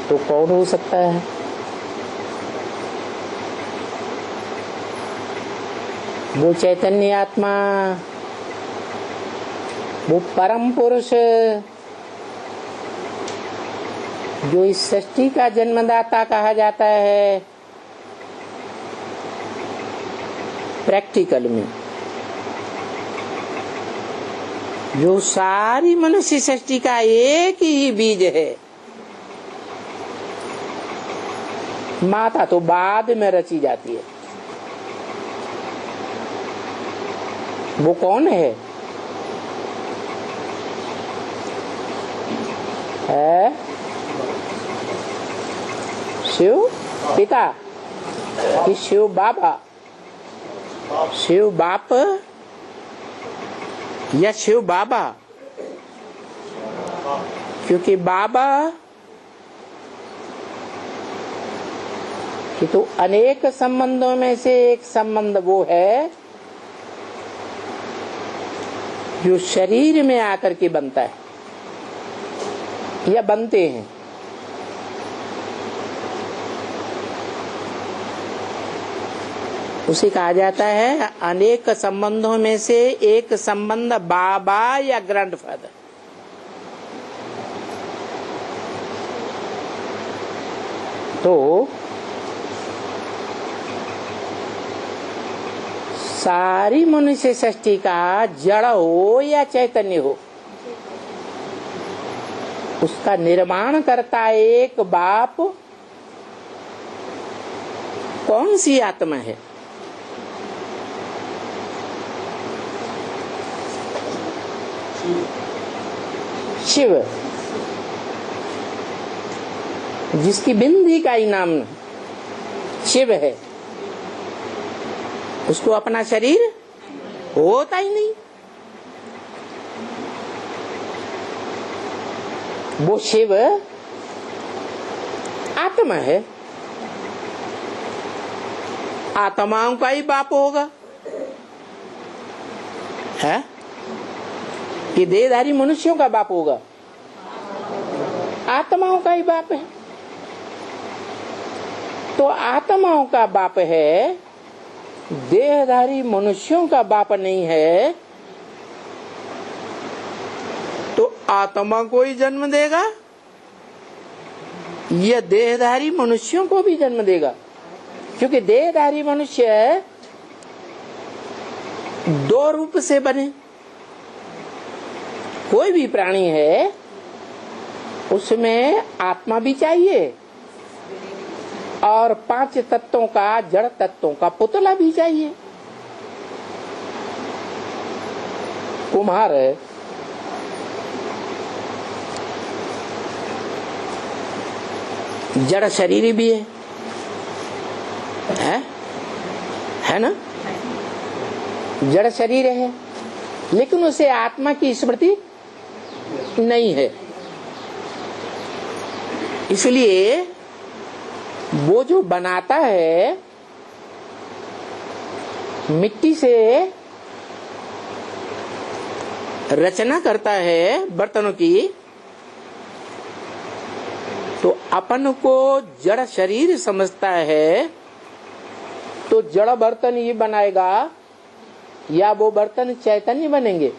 तो कौन हो सकता है? वो चैतन्य आत्मा, वो परम पुरुष जो इस सृष्टि का जन्मदाता कहा जाता है। प्रैक्टिकल में जो सारी मनुष्य सृष्टि का एक ही बीज है। माता तो बाद में रची जाती है। वो कौन है? शिव पिता कि शिव बाबा? शिव बाप या शिव बाबा? क्योंकि बाबा कि तो अनेक संबंधों में से एक संबंध वो है जो शरीर में आकर के बनता है या बनते हैं। उसे कहा जाता है अनेक संबंधों में से एक संबंध बाबा या ग्रैंडफादर। तो सारी मनुष्य सृष्टि का जड़ हो या चैतन्य हो, उसका निर्माण करता एक बाप। कौन सी आत्मा है? शिव, जिसकी बिंदी का ही नाम शिव है। उसको अपना शरीर होता ही नहीं। वो शिव आत्मा है, आत्माओं का ही बाप होगा। है कि देहधारी मनुष्यों का बाप होगा? आत्माओं का ही बाप है। तो आत्माओं का बाप है, देहधारी मनुष्यों का बाप नहीं है। तो आत्मा को ही जन्म देगा या देहधारी मनुष्यों को भी जन्म देगा? क्योंकि देहधारी मनुष्य दो रूप से बने। कोई भी प्राणी है उसमें आत्मा भी चाहिए और पांच तत्वों का, जड़ तत्वों का पुतला भी चाहिए। कुम्हार है, जड़ शरीर भी है ना? जड़ शरीर है, लेकिन उसे आत्मा की स्मृति नहीं है। इसलिए वो जो बनाता है मिट्टी से, रचना करता है बर्तनों की, तो अपन को जड़ शरीर समझता है। तो जड़ बर्तन ये बनाएगा या वो बर्तन चैतन्य बनेंगे?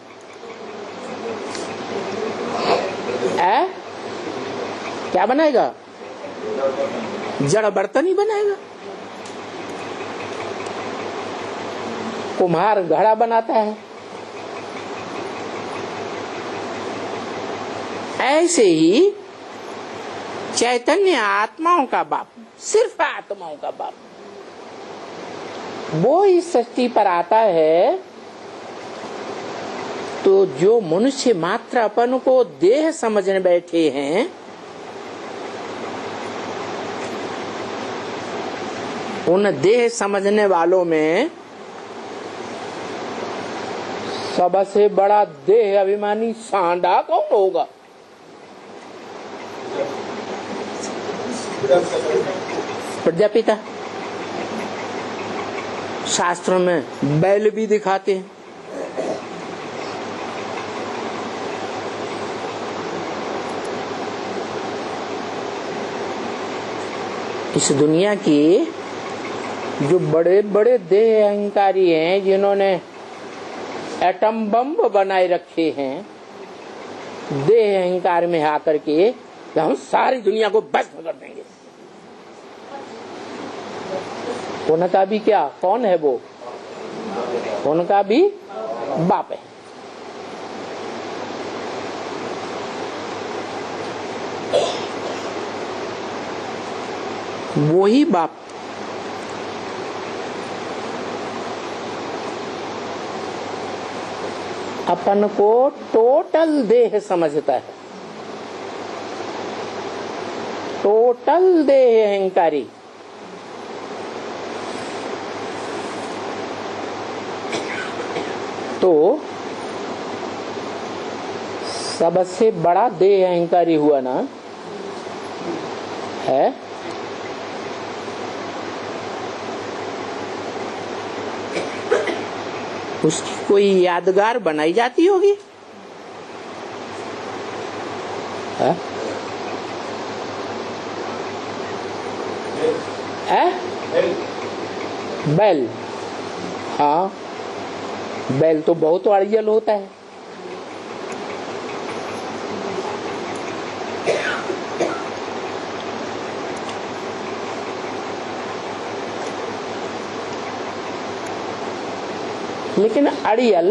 क्या बनाएगा? जड़ बर्तन ही बनाएगा। कुम्हार घड़ा बनाता है। ऐसे ही चैतन्य आत्माओं का बाप, सिर्फ आत्माओं का बाप, वो इस सृष्टि पर आता है। तो जो मनुष्य मात्र अपन को देह समझने बैठे हैं, उन देह समझने वालों में सबसे बड़ा देह अभिमानी सांडा कौन होगा? प्रजापिता। शास्त्रों में बैल भी दिखाते हैं। इस दुनिया की जो बड़े बड़े देह अहंकारी हैं, जिन्होंने एटम बम बनाए रखे हैं देह अहंकार में आकर के, कि हम सारी दुनिया को भस्म कर देंगे। उनका भी क्या, कौन है वो? उनका भी बाप है। वो ही बाप अपन को टोटल देह समझता है, टोटल देह अहंकारी। तो सबसे बड़ा देह अहंकारी हुआ ना है उसकी कोई यादगार बनाई जाती होगी। है? बैल। हाँ, बैल तो बहुत अड़ियल होता है। लेकिन अड़ियल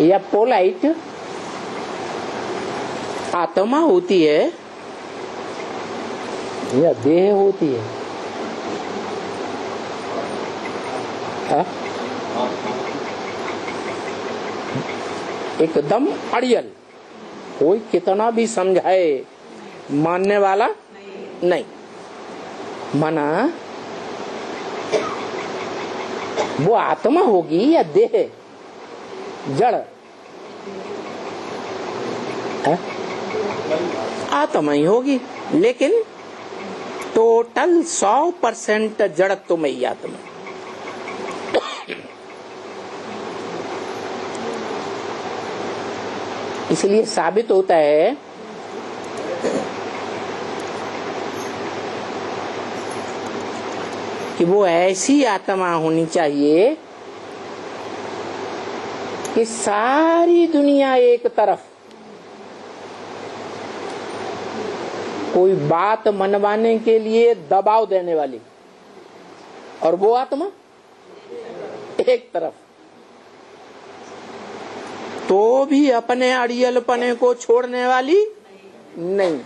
या पोलाइट आत्मा होती है या देह होती है? हा? एकदम अड़ियल, कोई कितना भी समझाए मानने वाला नहीं। माना वो आत्मा होगी या देह, जड़? आत्मा ही होगी, लेकिन टोटल 100% जड़त्व में ही आत्मा। इसलिए साबित होता है कि वो ऐसी आत्मा होनी चाहिए कि सारी दुनिया एक तरफ, कोई बात मनवाने के लिए दबाव देने वाली, और वो आत्मा एक तरफ। तो भी अपने अड़ियलपने को छोड़ने वाली नहीं।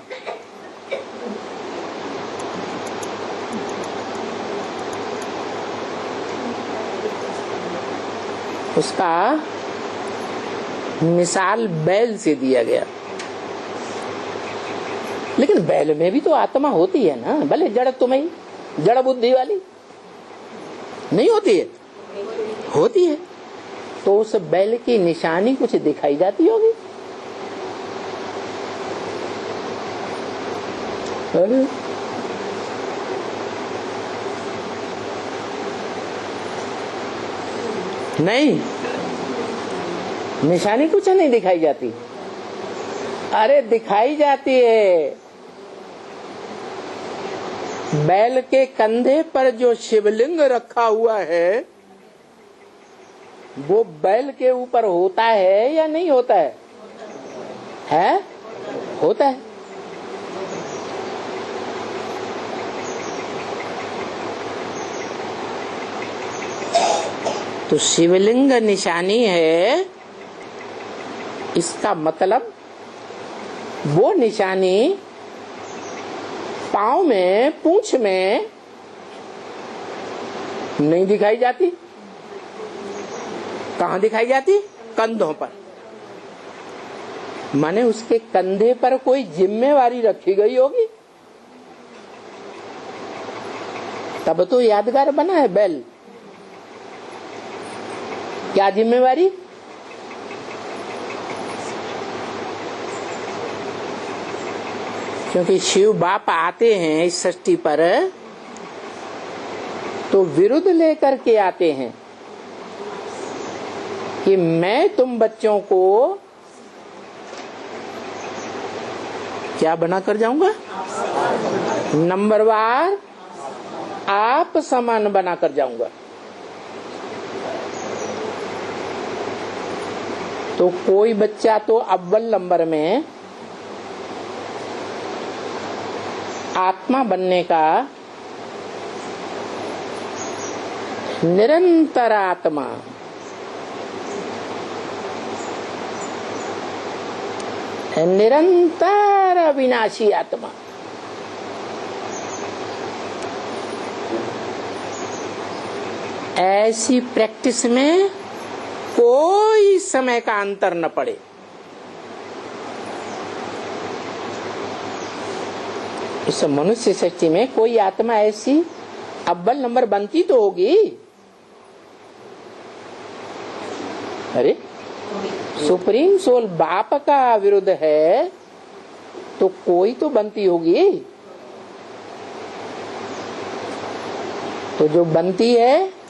उसका मिसाल बैल से दिया गया। लेकिन बैल में भी तो आत्मा होती है ना, भले जड़ तुम्हें, जड़ बुद्धि वाली नहीं होती है? होती है। तो उस बैल की निशानी कुछ दिखाई जाती होगी। अरे नहीं, निशानी कुछ नहीं दिखाई जाती। अरे दिखाई जाती है। बैल के कंधे पर जो शिवलिंग रखा हुआ है वो बैल के ऊपर होता है या नहीं होता है? है? होता है। तो शिवलिंग निशानी है, इसका मतलब वो निशानी पांव में, पूंछ में नहीं दिखाई जाती। कहाँ दिखाई जाती? कंधों पर। माने उसके कंधे पर कोई जिम्मेवारी रखी गई होगी, तब तो यादगार बना है बैल। क्या जिम्मेवारी? क्योंकि शिव बाप आते हैं इस सृष्टि पर तो विरुद्ध लेकर के आते हैं कि मैं तुम बच्चों को क्या बना कर जाऊंगा? नंबरवार आप समान बनाकर जाऊंगा। तो कोई बच्चा तो अव्वल नंबर में आत्मा बनने का निरंतर आत्मा, निरंतर अविनाशी आत्मा, ऐसी प्रैक्टिस में कोई समय का अंतर न पड़े। इस मनुष्य सृष्टि में कोई आत्मा ऐसी अव्वल नंबर बनती तो होगी। अरे सुप्रीम सोल बाप का विरुद्ध है तो कोई तो बनती होगी। तो जो बनती है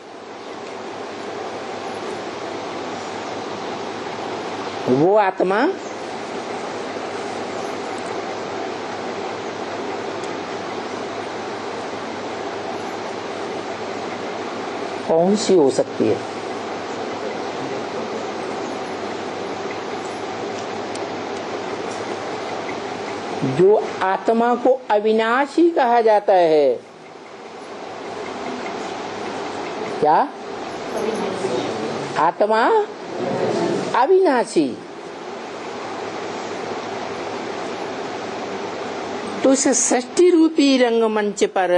वो आत्मा कौन सी हो सकती है? जो आत्मा को अविनाशी कहा जाता है। क्या? आत्मा अविनाशी। तो इस सृष्टि रूपी रंगमंच पर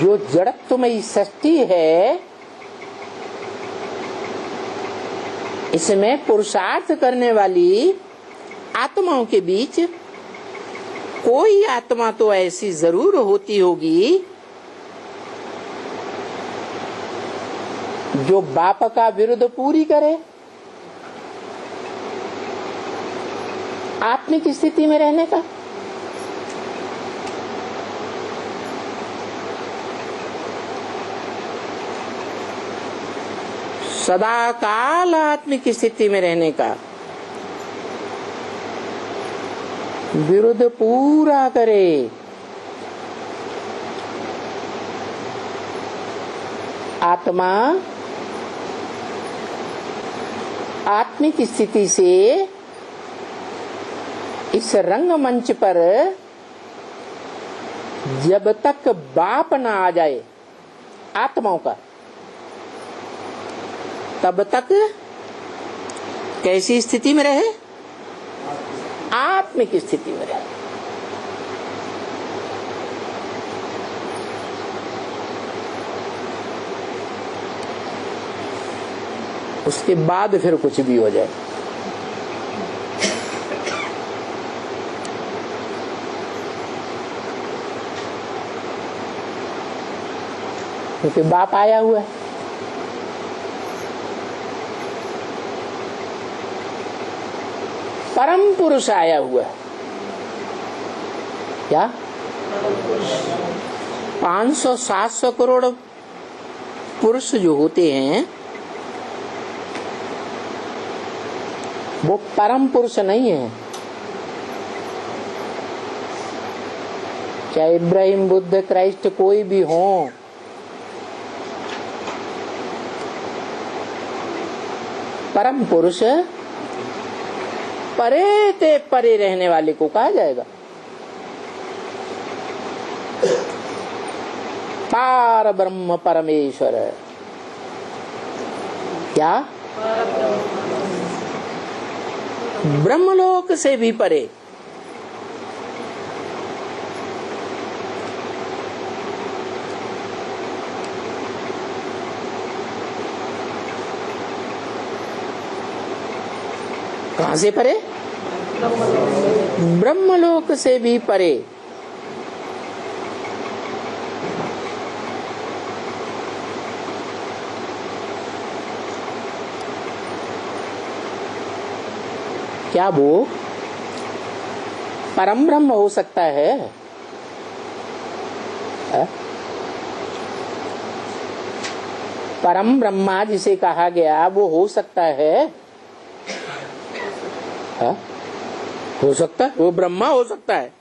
जो जड़त्वमयी सृष्टि है, इसमें पुरुषार्थ करने वाली आत्माओं के बीच कोई आत्मा तो ऐसी जरूर होती होगी जो बाप का विरुद्ध पूरी करे, आत्मिक स्थिति में रहने का। सदा काल आत्मिक स्थिति में रहने का, विरुद्ध पूरा करे। आत्मा आत्मिक स्थिति से इस रंगमंच पर जब तक बाप ना आ जाए आत्माओं का, तब तक कैसी स्थिति में रहे? आत्मिक स्थिति में रहे। उसके बाद फिर कुछ भी हो जाए। क्योंकि बाप आया हुआ है। परम पुरुष आया हुआ है। क्या? 500-700 करोड़ पुरुष जो होते हैं वो परम पुरुष नहीं है। चाहे इब्राहिम, बुद्ध, क्राइस्ट कोई भी हो, परम पुरुष परे ते परे रहने वाले को कहा जाएगा। पार ब्रह्म परमेश्वर। क्या? ब्रह्मलोक से भी परे। कहां से परे? ब्रह्मलोक से भी परे। क्या वो परम ब्रह्म हो सकता है? परम ब्रह्मा जिसे कहा गया वो हो सकता है? हो सकता है, वो ब्रह्मा हो सकता है?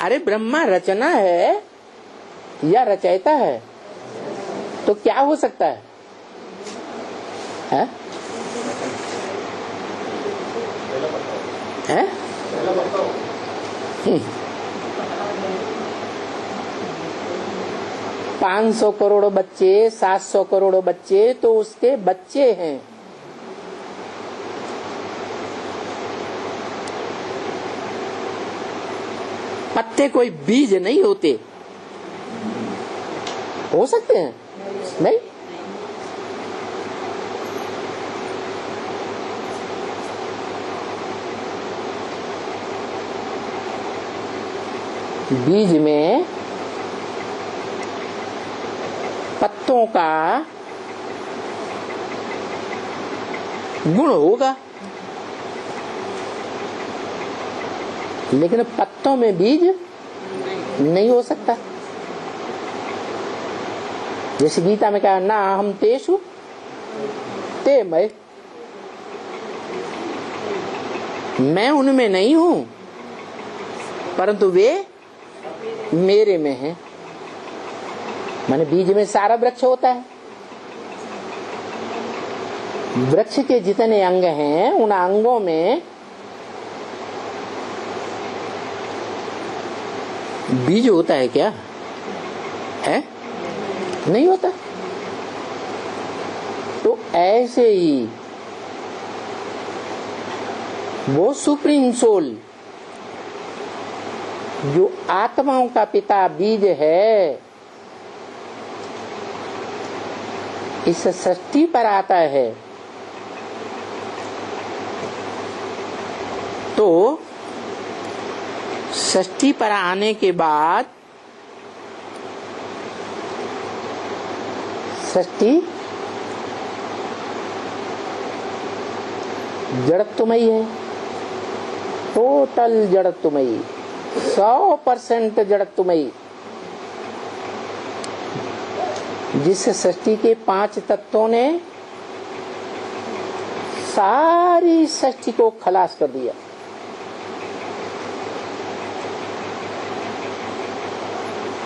अरे ब्रह्मा रचना है या रचयिता है? तो क्या हो सकता है? 500 करोड़ बच्चे, 700 करोड़ बच्चे तो उसके बच्चे हैं। पत्ते कोई बीज नहीं होते। हो सकते हैं? नहीं। बीज में पत्तों का गुण होगा, लेकिन पत्तों में बीज नहीं हो सकता। जैसे गीता में कहा ना हम तेषु ते मैं उनमें नहीं हूं परंतु वे मेरे में हैं। माने बीज में सारा वृक्ष होता है। वृक्ष के जितने अंग हैं उन अंगों में बीज होता है क्या? है? नहीं होता। तो ऐसे ही वो सुप्रीम सोल जो आत्माओं का पिता बीज है, इस सृष्टि पर आता है तो सृष्टि पर आने के बाद सृष्टि जड़त्वमयी है, टोटल जड़त्वमयी, 100% जड़त्वमयी। जिस सृष्टि के 5 तत्वों ने सारी सृष्टि को खलास कर दिया।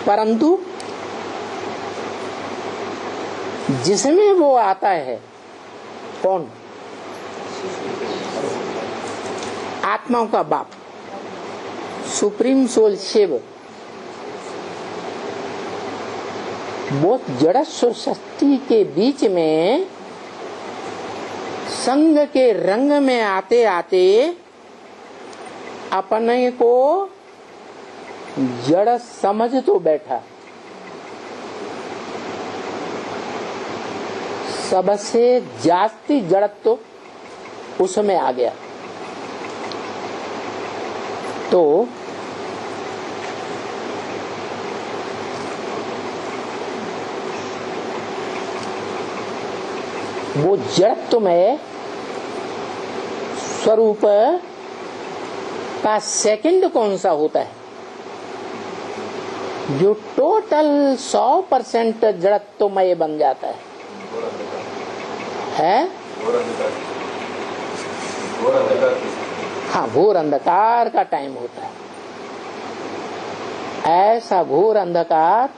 परंतु जिसमें वो आता है कौन? आत्माओं का बाप सुप्रीम सोल शिव। वो जड़स्व सृष्टि के बीच में संग के रंग में आते आते अपने को जड़ समझ तो बैठा। सबसे जास्ती जड़त्व तो उसमें आ गया। तो वो जड़त्व में स्वरूप का सेकंड कौन सा होता है? जो टोटल 100% जड़त्वमय बन जाता है? हाँ, घोर अंधकार का टाइम होता है। ऐसा घोर अंधकार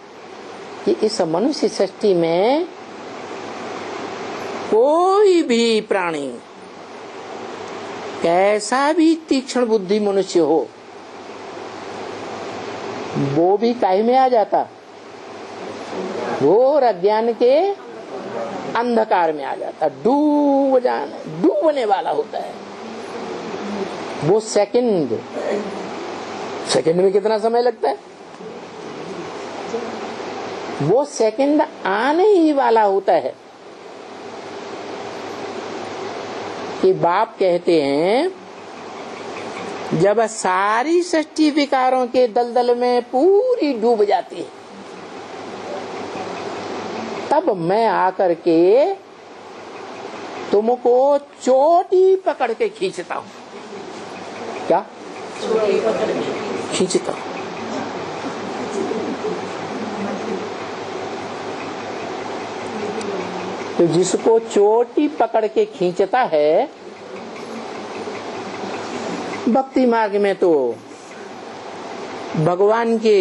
कि इस मनुष्य सृष्टि में कोई भी प्राणी, कैसा भी तीक्ष्ण बुद्धि मनुष्य हो, वो भी काहे में आ जाता? घोर अज्ञान के अंधकार में आ जाता, डूबने वाला होता है। वो सेकंड में कितना समय लगता है? वो सेकंड आने ही वाला होता है कि बाप कहते हैं जब सारी सृष्टि विकारों के दलदल में पूरी डूब जाती है, तब मैं आकर के तुमको चोटी पकड़ के खींचता हूं। क्या खींचता हूं? तो जिसको चोटी पकड़ के खींचता है भक्ति मार्ग में तो भगवान के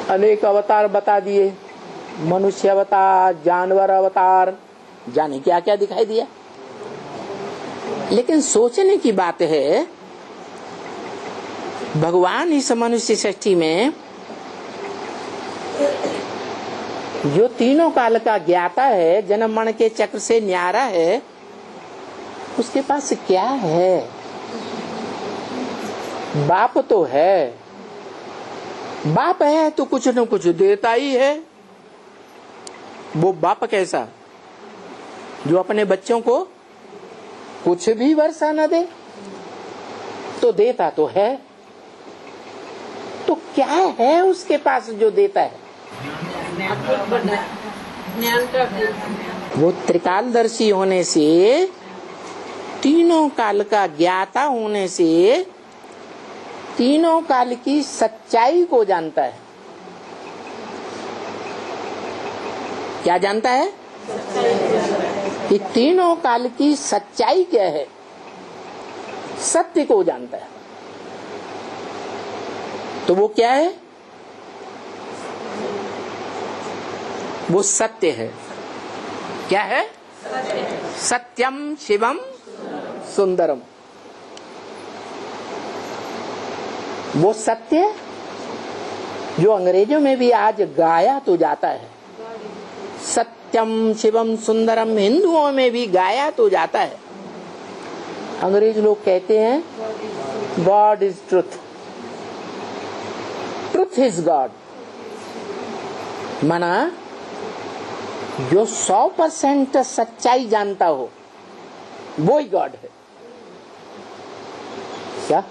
अनेक अवतार बता दिए, मनुष्य अवतार, जानवर अवतार, जाने क्या क्या दिखाई दिया। लेकिन सोचने की बात है, भगवान इस मनुष्य सृष्टि में जो तीनों काल का ज्ञाता है, जन्म मरण के चक्र से न्यारा है, उसके पास क्या है? बाप तो है, बाप है तो कुछ न कुछ देता ही है। वो बाप कैसा जो अपने बच्चों को कुछ भी वर्षा न दे, तो देता तो है। तो क्या है उसके पास जो देता है? वो त्रिकालदर्शी होने से, तीनों काल का ज्ञाता होने से, तीनों काल की सच्चाई को जानता है। क्या जानता है? कि तीनों काल की सच्चाई क्या है, सत्य को जानता है। तो वो क्या है? वो सत्य है। क्या है? सत्यम शिवम सुंदरम। वो सत्य जो अंग्रेजों में भी आज गाया तो जाता है, सत्यम शिवम सुंदरम हिंदुओं में भी गाया तो जाता है। अंग्रेज लोग कहते हैं God is truth, truth is God. माना जो 100% सच्चाई जानता हो वो ही गॉड है। क्या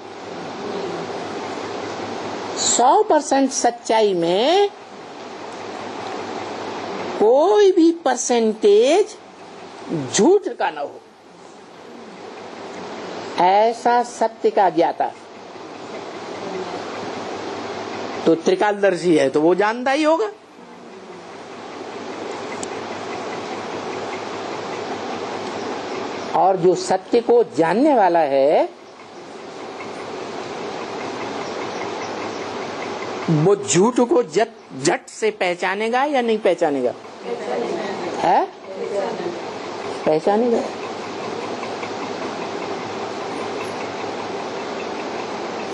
100% सच्चाई में कोई भी परसेंटेज झूठ का न हो, ऐसा सत्य का ज्ञाता तो त्रिकालदर्शी है, तो वो जानता ही होगा। और जो सत्य को जानने वाला है वो झूठ को झट से पहचानेगा या नहीं पहचानेगा? है? पहचानेगा।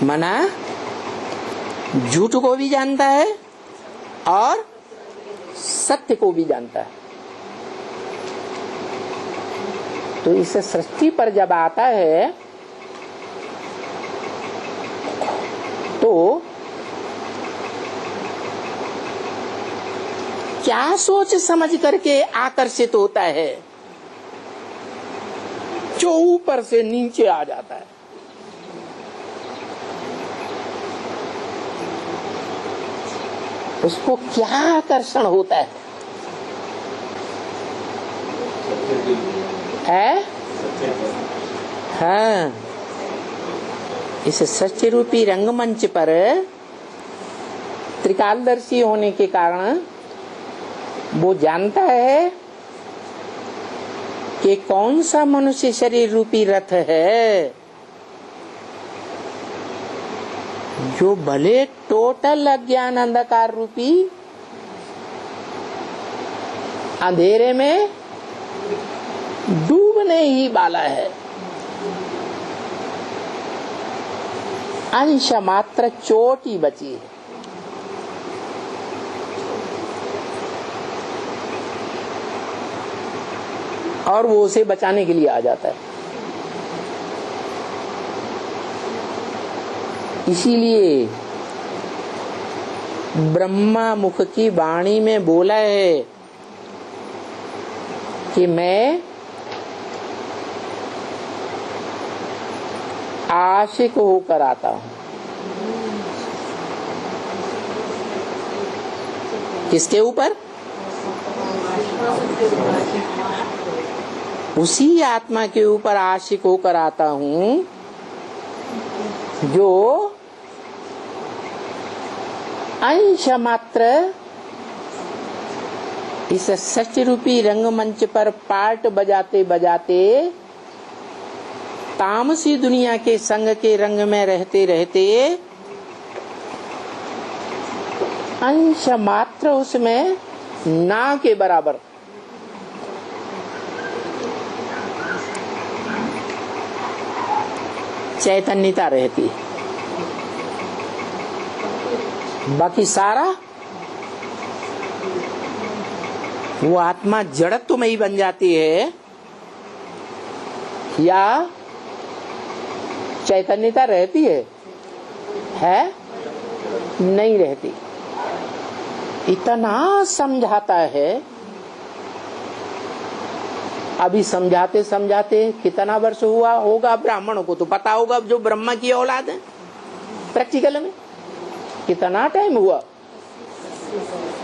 मना झूठ को भी जानता है और सत्य को भी जानता है। तो इस सृष्टि पर जब आता है तो क्या सोच समझ करके आकर्षित होता है, जो ऊपर से नीचे आ जाता है। उसको क्या आकर्षण होता है? हाँ, इस सत्य रूपी रंगमंच पर त्रिकालदर्शी होने के कारण वो जानता है कि कौन सा मनुष्य शरीर रूपी रथ है जो भले टोटल अज्ञान अंधकार रूपी अंधेरे में डूबने ही वाला है, अंश मात्र चोट ही बची है। और वो उसे बचाने के लिए आ जाता है। इसीलिए ब्रह्मा मुख की वाणी में बोला है कि मैं आशिक होकर आता हूं। किसके ऊपर? उसी आत्मा के ऊपर आशिक होकर आता हूं जो अंश मात्र इस सत्य रूपी रंगमंच पर पार्ट बजाते बजाते तामसी दुनिया के संग के रंग में रहते रहते अंश मात्र उसमें ना के बराबर चैतन्यता रहती है, बाकी सारा वो आत्मा जड़त्व में ही बन जाती है या चैतन्यता रहती है नहीं रहती। इतना समझाता है, अभी समझाते समझाते कितना वर्ष हुआ होगा, ब्राह्मणों को तो पता होगा जो ब्रह्मा की औलाद है, प्रैक्टिकल में कितना टाइम हुआ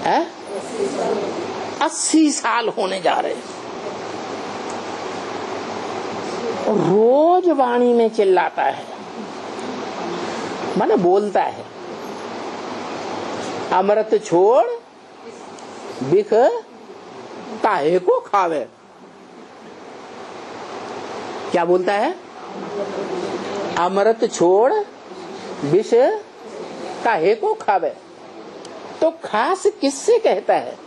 है? 80 साल होने जा रहे। रोज वाणी में चिल्लाता है, माने बोलता है, अमृत छोड़ बिख काहे को खावे। क्या बोलता है? अमृत छोड़ विष काहे को खावे। तो खास किससे कहता है?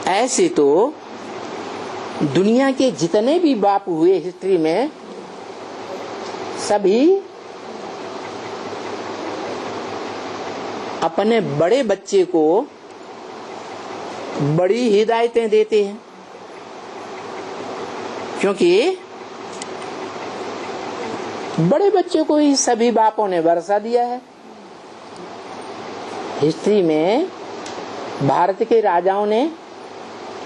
ऐसे तो दुनिया के जितने भी बाप हुए हिस्ट्री में, सभी अपने बड़े बच्चे को बड़ी हिदायतें देते हैं, क्योंकि बड़े बच्चे को ही सभी बापों ने वर्षा दिया है। हिस्ट्री में भारत के राजाओं ने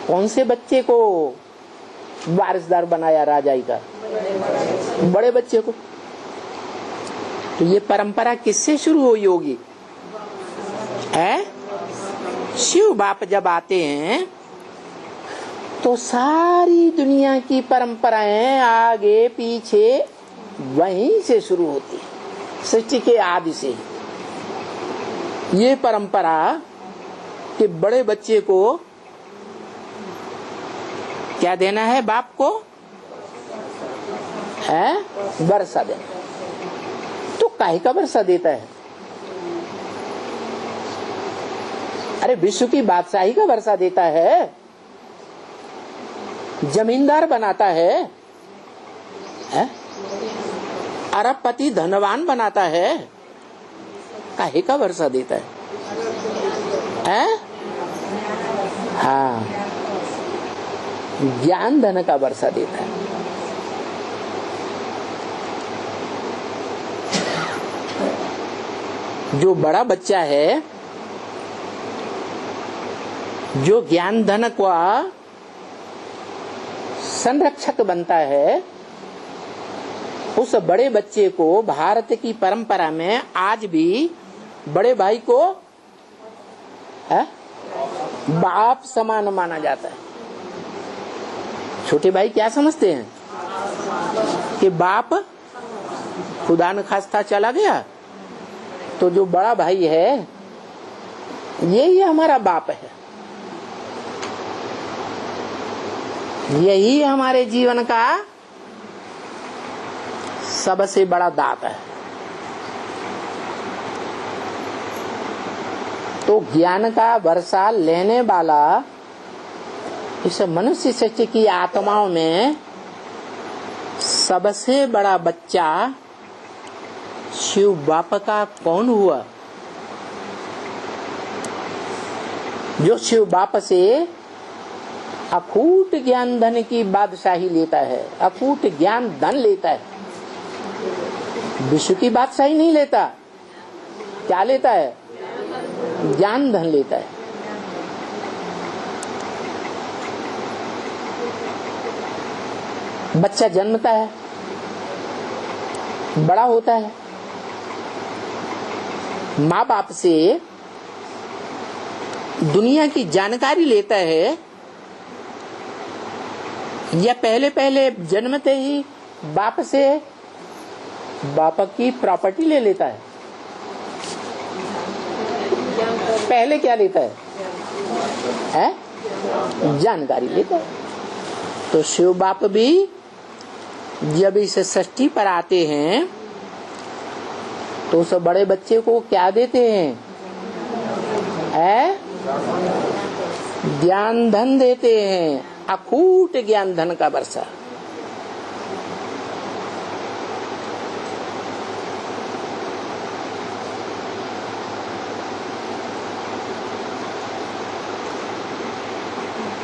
कौन से बच्चे को वारिसदार बनाया राजाई का? बड़े बच्चे को। तो ये परंपरा किससे शुरू हुई होगी? शिव बाप जब आते हैं तो सारी दुनिया की परंपराएं आगे पीछे वहीं से शुरू होती है, सृष्टि के आदि से। ये परंपरा कि बड़े बच्चे को क्या देना है? बाप को वर्षा देना। तो काहे का वर्षा देता है? अरे विश्व की बादशाही का वर्षा देता है, जमींदार बनाता है, अरबपति धनवान बनाता है। काहे का वर्षा देता है? हाँ, ज्ञान धन का वर्षा देता है। जो बड़ा बच्चा है, जो ज्ञान धन का संरक्षक बनता है, उस बड़े बच्चे को भारत की परंपरा में आज भी बड़े भाई को बाप समान माना जाता है। छोटे भाई क्या समझते हैं कि बाप खुदा न खास्ता चला गया तो जो बड़ा भाई है यही हमारा बाप है, यही हमारे जीवन का सबसे बड़ा दाता है। तो ज्ञान का वर्षा लेने वाला इस मनुष्य सृष्टि की आत्माओं में सबसे बड़ा बच्चा शिव बाप का कौन हुआ? जो शिव बाप से अकूट ज्ञान धन की बादशाही लेता है, अकूट ज्ञान धन लेता है, विश्व की बादशाही नहीं लेता। क्या लेता है? ज्ञान धन लेता है। बच्चा जन्मता है, बड़ा होता है, माँ बाप से दुनिया की जानकारी लेता है, या पहले पहले जन्मते ही बाप से बाप की प्रॉपर्टी ले लेता है? पहले क्या लेता है? जानकारी लेता है। तो शिव बाप भी जब इस षष्ठी पर आते हैं तो उस बड़े बच्चे को क्या देते हैं? ज्ञान धन देते हैं, अकूट ज्ञान धन का वर्षा।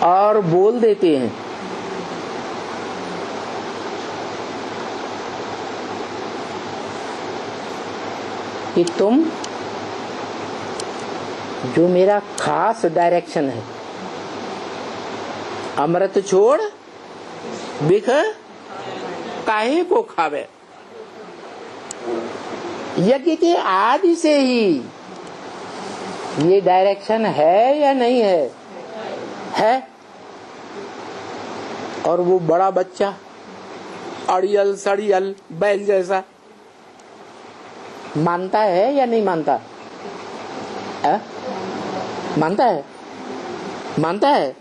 और बोल देते हैं कि तुम जो मेरा खास डायरेक्शन है, अमृत छोड़ बिख काहे को खावे। यज्ञ के आदि से ही ये डायरेक्शन है या नहीं है? है। और वो बड़ा बच्चा अड़ियल सड़ियल बैल जैसा मानता है या नहीं मानता? मानता है? मानता है।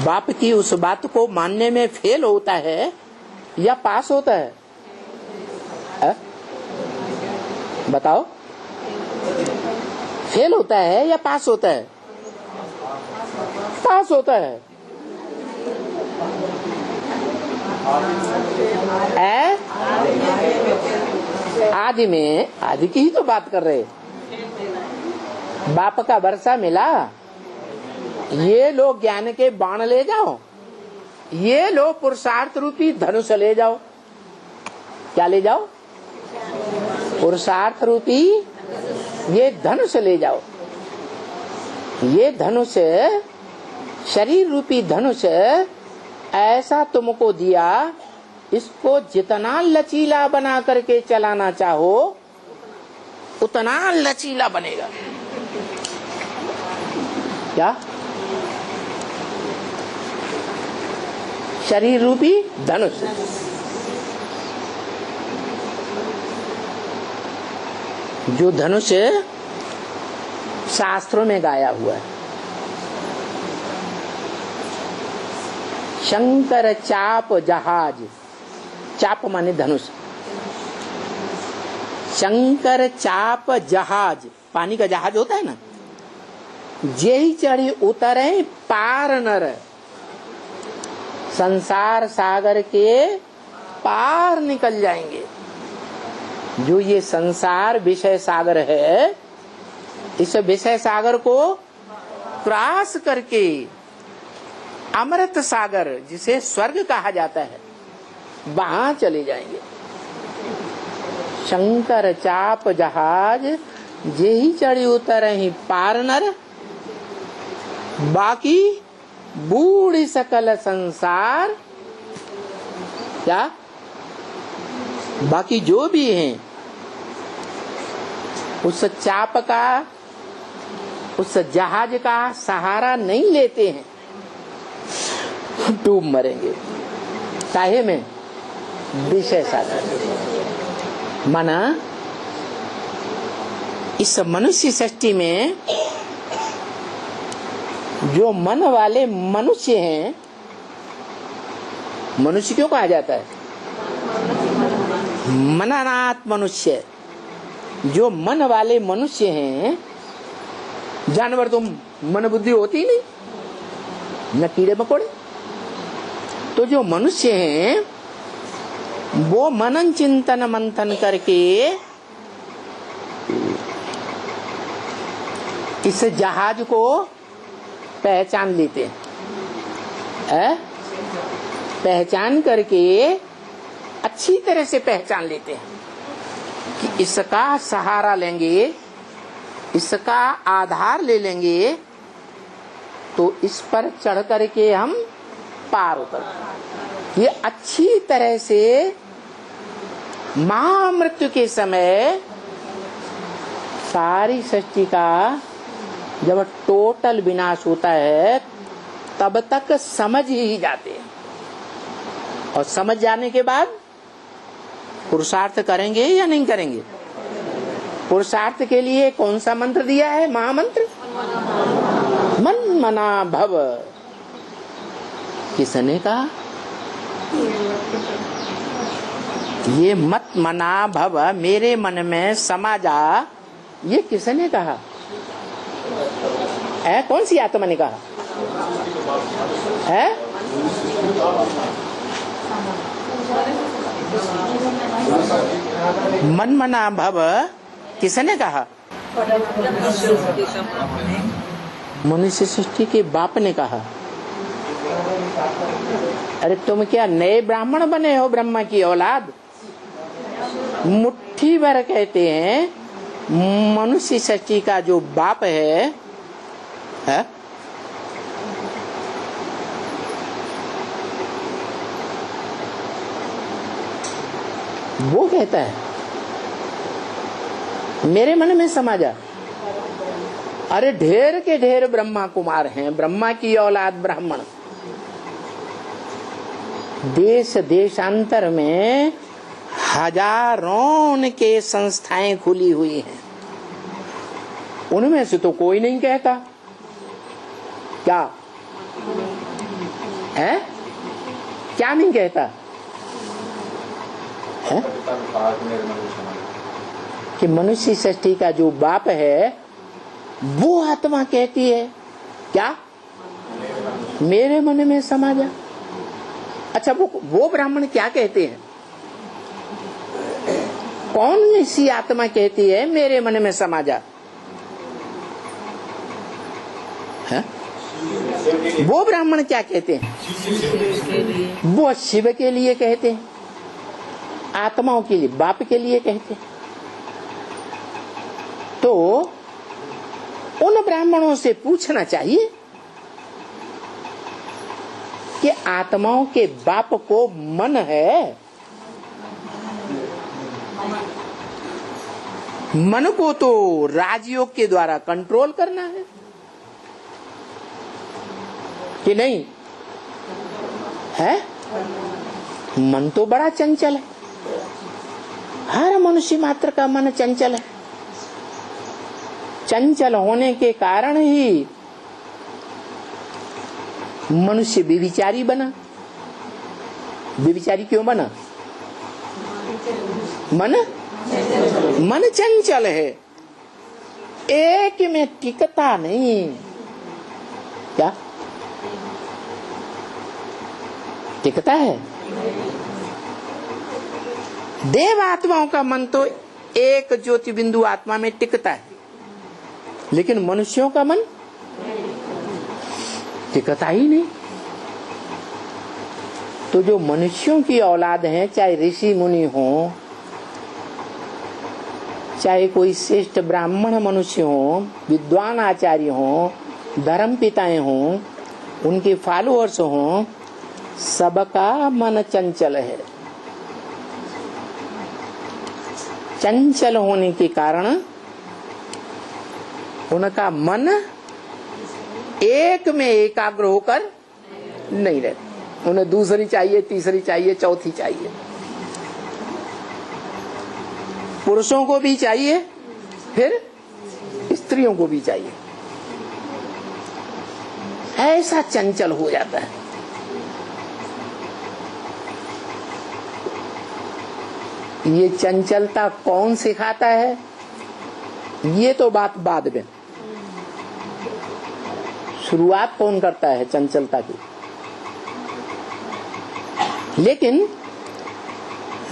बाप की उस बात को मानने में फेल होता है या पास होता है? बताओ, फेल होता है या पास होता है? पास होता है। आदि में, आदि की ही तो बात कर रहे। बाप का वर्षा मिला, ये लो ज्ञान के बाण ले जाओ, ये लो पुरुषार्थ रूपी धनुष ले जाओ। क्या ले जाओ? पुरुषार्थ रूपी ये धनुष ले जाओ। ये धनुष, शरीर रूपी धनुष ऐसा तुमको दिया, इसको जितना लचीला बना करके चलाना चाहो उतना लचीला बनेगा। क्या? शरीर रूपी धनुष। जो धनुष शास्त्रों में गाया हुआ है, शंकर चाप जहाज, चाप माने धनुष, शंकर चाप जहाज, पानी का जहाज होता है ना, जेही चढ़ी उतरे पार नर, संसार सागर के पार निकल जाएंगे। जो ये संसार विषय सागर है, इस विषय सागर को क्रॉस करके अमृत सागर, जिसे स्वर्ग कहा जाता है, वहां चले जाएंगे। शंकर चाप जहाज जेही चढ़ी उतरहि पार नर, बाकी बूढ़ी सकल संसार। क्या? बाकी जो भी हैं उस चाप का, उस जहाज का सहारा नहीं लेते हैं, डूब मरेंगे। काहे में? विषय सागर। माना इस मनुष्य सृष्टि में जो मन वाले मनुष्य हैं, मनुष्य क्यों कहा जाता है? मननात् मनुष्य। जो मन वाले मनुष्य हैं, जानवर तो मन बुद्धि होती ही नहीं, न कीड़े मकोड़े। तो जो मनुष्य हैं वो मनन चिंतन मंथन करके इस जहाज को पहचान लेते हैं। पहचान करके अच्छी तरह से पहचान लेते हैं कि इसका सहारा लेंगे, इसका आधार ले लेंगे तो इस पर चढ़ करके हम पार उतर। ये अच्छी तरह से महामृत्यु के समय सारी सृष्टि का जब टोटल विनाश होता है तब तक समझ ही जाते हैं, और समझ जाने के बाद पुरुषार्थ करेंगे या नहीं करेंगे? पुरुषार्थ के लिए कौन सा मंत्र दिया है? महामंत्र मन मना भव। किसने कहा? ये मत मना भव, मेरे मन में समा जा, ये किसने कहा है? कौन सी आत्मा ने कहा है? मन मना भव किसने कहा? मनुष्य सृष्टि के बाप ने कहा। अरे तुम क्या नए ब्राह्मण बने हो? ब्रह्मा की औलाद। मुट्ठी भर कहते हैं मनुष्य सृष्टि का जो बाप है? वो कहता है मेरे मन में समा जा। अरे ढेर के ढेर ब्रह्मा कुमार हैं, ब्रह्मा की औलाद ब्राह्मण। देश देशांतर में हजारों के संस्थाएं खुली हुई हैं, उनमें से तो कोई नहीं कहता क्या है? क्या नहीं कहता है? कि मनुष्य सृष्टि का जो बाप है वो आत्मा कहती है क्या? मेरे मन में समा जा। अच्छा, वो ब्राह्मण क्या कहते हैं? कौन सी आत्मा कहती है मेरे मन में समा जा? है? वो ब्राह्मण क्या कहते हैं? वो शिव के लिए कहते हैं, आत्माओं के लिए, बाप के लिए कहते हैं। तो उन ब्राह्मणों से पूछना चाहिए कि आत्माओं के बाप को मन है? मन को तो राजयोग के द्वारा कंट्रोल करना है कि नहीं है? मन तो बड़ा चंचल है, हर मनुष्य मात्र का मन चंचल है। चंचल होने के कारण ही मनुष्य व्यभिचारी बना। व्यभिचारी क्यों बना? मन चंचल है, एक में टिकता नहीं। क्या टिकता है? देव आत्माओं का मन तो एक ज्योति बिंदु आत्मा में टिकता है, लेकिन मनुष्यों का मन टिकता ही नहीं। तो जो मनुष्यों की औलाद हैं, चाहे ऋषि मुनि हो, चाहे कोई श्रेष्ठ ब्राह्मण मनुष्य हो, विद्वान आचार्य हो, धर्म पिताएं हो, उनके फॉलोअर्स हो, सबका मन चंचल है। चंचल होने के कारण उनका मन एक में एकाग्र होकर नहीं रहता। उन्हें दूसरी चाहिए, तीसरी चाहिए, चौथी चाहिए। पुरुषों को भी चाहिए, फिर स्त्रियों को भी चाहिए। ऐसा चंचल हो जाता है। ये चंचलता कौन सिखाता है? ये तो बात बाद में। शुरुआत कौन करता है चंचलता की? लेकिन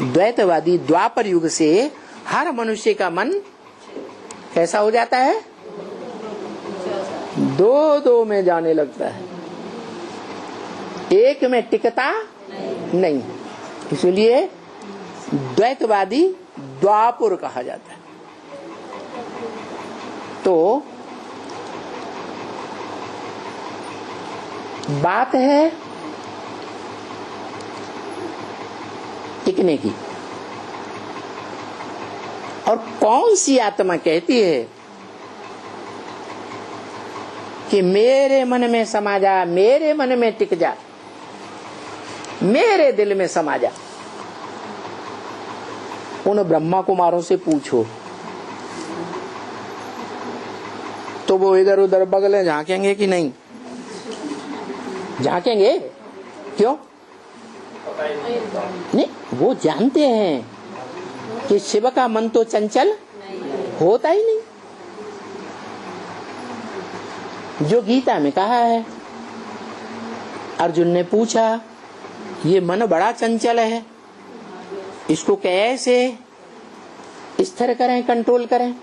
द्वैतवादी द्वापर युग से हर मनुष्य का मन कैसा हो जाता है? दो दो में जाने लगता है, एक में टिकता नहीं। इसलिए द्वैतवादी द्वापुर कहा जाता है। तो बात है टिकने की। और कौन सी आत्मा कहती है कि मेरे मन में समा जा, मेरे मन में टिक जा, मेरे दिल में समा जा? उन ब्रह्मा कुमारों से पूछो तो वो इधर उधर बगले झांकेंगे कि नहीं? झांकेंगे? क्यों? नहीं, वो जानते हैं कि शिव का मन तो चंचल होता ही नहीं। जो गीता में कहा है, अर्जुन ने पूछा ये मन बड़ा चंचल है, इसको कैसे स्थिर करें, कंट्रोल करें?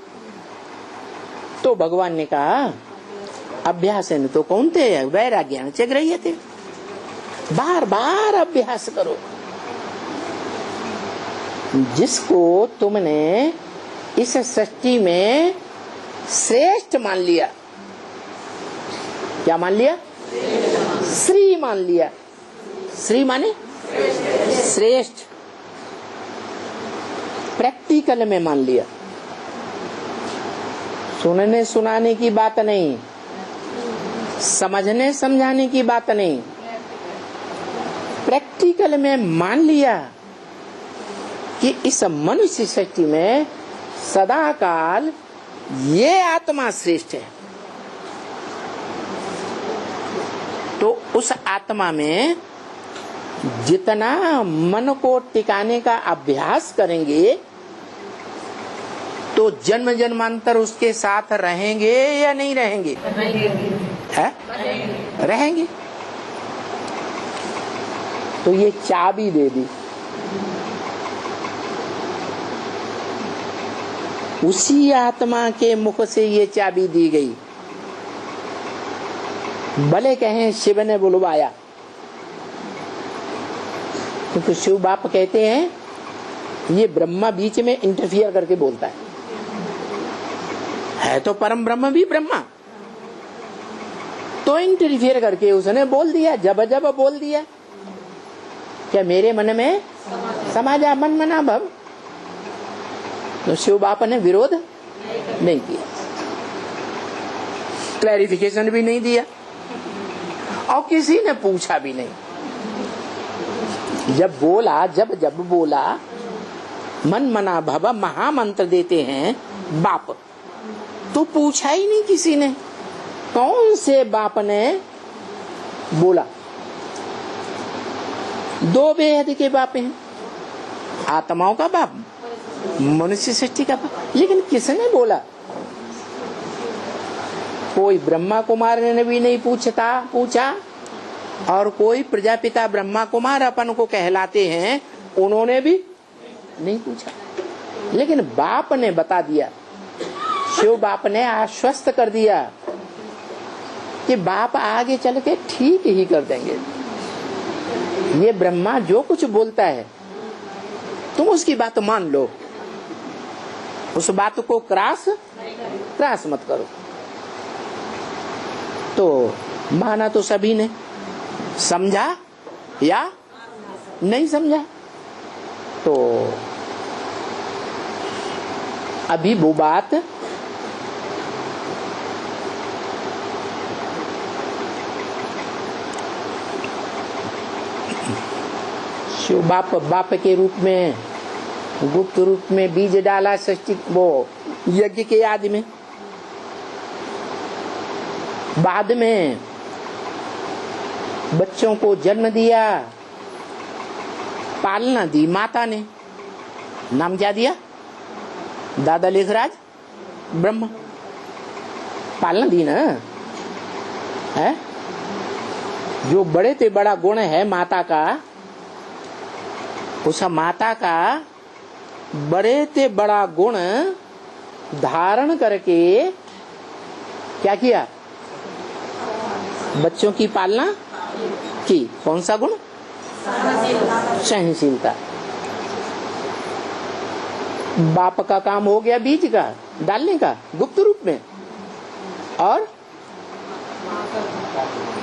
तो भगवान ने कहा अभ्यास है तो कौन थे, वैराग्य चेक रही थे, बार बार अभ्यास करो। जिसको तुमने इस सृष्टि में श्रेष्ठ मान लिया, क्या मान लिया? श्री मान लिया। श्री माने श्रेष्ठ, प्रैक्टिकल में मान लिया। सुनने सुनाने की बात नहीं, समझने समझाने की बात नहीं, प्रैक्टिकल में मान लिया कि इस मनुष्य सृष्टि में सदा काल ये आत्मा श्रेष्ठ है। तो उस आत्मा में जितना मन को टिकाने का अभ्यास करेंगे तो जन्म जन्मांतर उसके साथ रहेंगे या नहीं रहेंगे? है? रहेंगे। तो ये चाबी दे दी, उसी आत्मा के मुख से ये चाबी दी गई। भले कहें शिव ने बुलवाया, क्योंकि शिव बाप कहते हैं ये ब्रह्मा बीच में इंटरफियर करके बोलता है तो परम ब्रह्म भी ब्रह्मा, तो इंटरफियर करके उसने बोल दिया, जब जब बोल दिया क्या मेरे मन में समा जा मन मना भव। तो शिव बाप ने विरोध नहीं किया, क्लैरिफिकेशन भी नहीं दिया और किसी ने पूछा भी नहीं। जब बोला, जब बोला, मन मना भव महामंत्र देते हैं बाप, तो पूछा ही नहीं किसी ने कौन से बाप ने बोला। दो बेहद के बाप हैं, आत्माओं का बाप, मनुष्य सृष्टि का बाप, लेकिन किसने बोला? कोई ब्रह्मा कुमार ने भी नहीं पूछा और कोई प्रजापिता ब्रह्मा कुमार अपन को कहलाते हैं, उन्होंने भी नहीं पूछा। लेकिन बाप ने बता दिया, शिव बाप ने आश्वस्त कर दिया कि बाप आगे चल के ठीक ही कर देंगे। ये ब्रह्मा जो कुछ बोलता है तुम उसकी बात मान लो, उस बात को क्रॉस मत करो। तो माना तो सभी ने, समझा या नहीं समझा। तो अभी वो बात शिव बाप के रूप में, गुप्त रूप में बीज डाला सृष्टि वो यज्ञ के आदि में। बाद में बच्चों को जन्म दिया, पालना दी माता ने। नाम क्या दिया? दादा लेखराज ब्रह्मा। पालना दी ना, है? जो बड़े से बड़ा गुण है माता का, उस माता का बड़े से बड़ा गुण धारण करके क्या किया? बच्चों की पालना की। कौन सा गुण? सहनशीलता। बाप का काम हो गया बीज का डालने का गुप्त रूप में,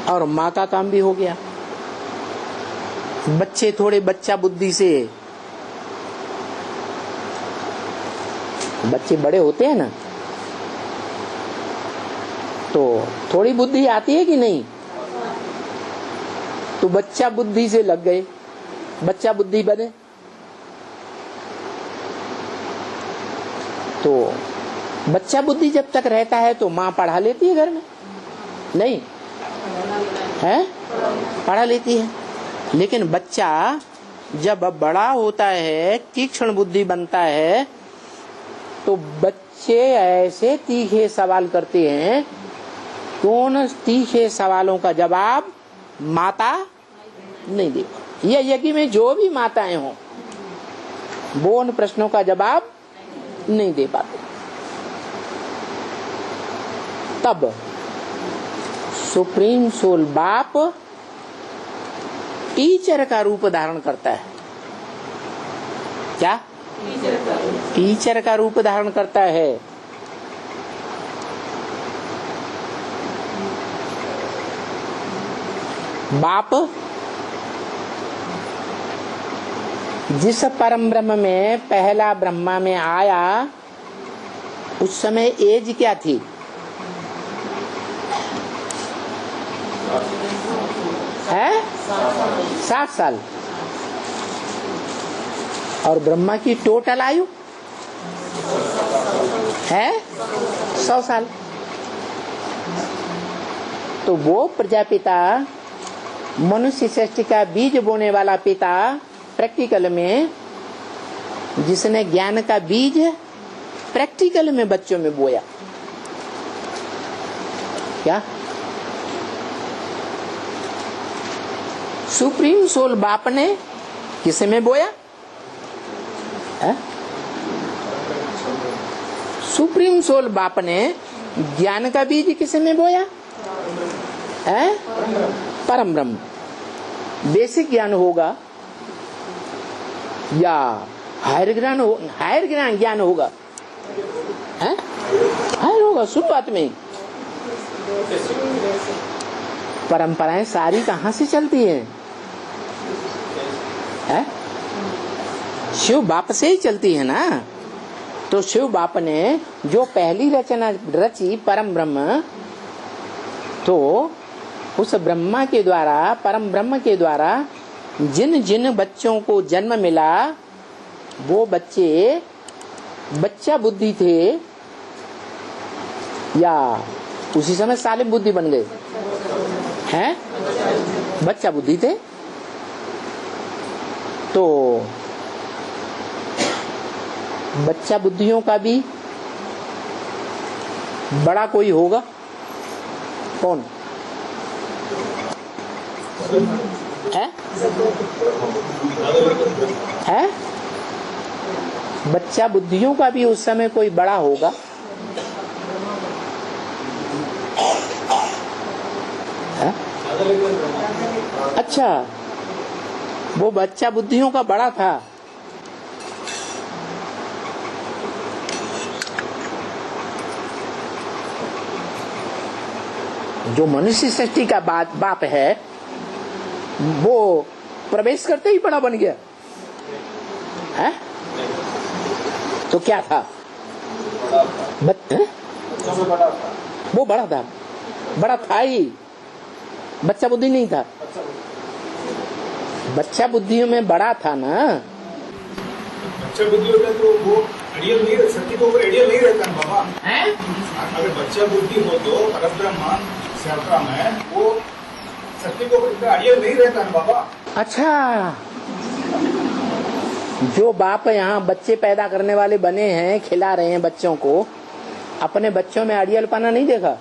और माँ का काम भी हो गया। बच्चे थोड़े बच्चा बुद्धि से, बच्चे बड़े होते हैं ना, तो थोड़ी बुद्धि आती है कि नहीं? तो बच्चा बुद्धि से लग गए, बच्चा बुद्धि बने। तो बच्चा बुद्धि जब तक रहता है तो माँ पढ़ा लेती है घर में, नहीं है, पढ़ा लेती है। लेकिन बच्चा जब बड़ा होता है, तीक्ष्ण बुद्धि बनता है, तो बच्चे ऐसे तीखे सवाल करते हैं तो उन तीखे सवालों का जवाब माता नहीं दे पाती। यह यज्ञ में जो भी माताएं हों वो उन प्रश्नों का जवाब नहीं दे पाते। तब सुप्रीम सोल बाप टीचर का रूप धारण करता है। क्या? टीचर का रूप धारण करता है। बाप जिस परम ब्रह्म में पहला ब्रह्मा में आया उस समय एज क्या थी? है 60 साल। और ब्रह्मा की टोटल आयु है 100 साल। तो वो प्रजापिता मनुष्य सृष्टि का बीज बोने वाला पिता प्रैक्टिकल में, जिसने ज्ञान का बीज प्रैक्टिकल में बच्चों में बोया। क्या? सुप्रीम सोल बाप ने किस में बोया? सुप्रीम सोल बाप ने ज्ञान का बीज किस में बोया? परम ब्रह्म। बेसिक ज्ञान होगा या हायर ज्ञान होगा? हायर होगा शुरुआत में। परंपराएं सारी कहाँ से चलती हैं? शिव बाप से ही चलती है ना। तो शिव बाप ने जो पहली रचना रची परम ब्रह्म, तो उस ब्रह्मा के द्वारा, परम ब्रह्म के द्वारा जिन जिन बच्चों को जन्म मिला वो बच्चे बच्चा बुद्धि थे या उसी समय सालिम बुद्धि बन गए? हैं? बच्चा बुद्धि थे। तो बच्चा बुद्धियों का भी बड़ा कोई होगा? कौन है? बच्चा बुद्धियों का भी उस समय कोई बड़ा होगा? है? अच्छा, वो बच्चा बुद्धियों का बड़ा था। जो मनुष्य सृष्टि का बाप है वो प्रवेश करते ही बड़ा बन गया है? तो क्या था? वो बड़ा था, बड़ा था ही, बच्चा बुद्धि नहीं था। बच्चा बुद्धियों में बड़ा था ना। बच्चा बुद्धि होता तो वो आइडियल नहीं, सत्य तो आइडियल नहीं रहता ना बाबा। अगर बच्चा बुद्धि हो तो परब्रह्म सत्ता में वो सत्य को आइडियल नहीं रहता ना बाबा। अच्छा, जो बाप यहाँ बच्चे पैदा करने वाले बने हैं, खिला रहे हैं बच्चों को, अपने बच्चों में अड़ियलपना नहीं देखा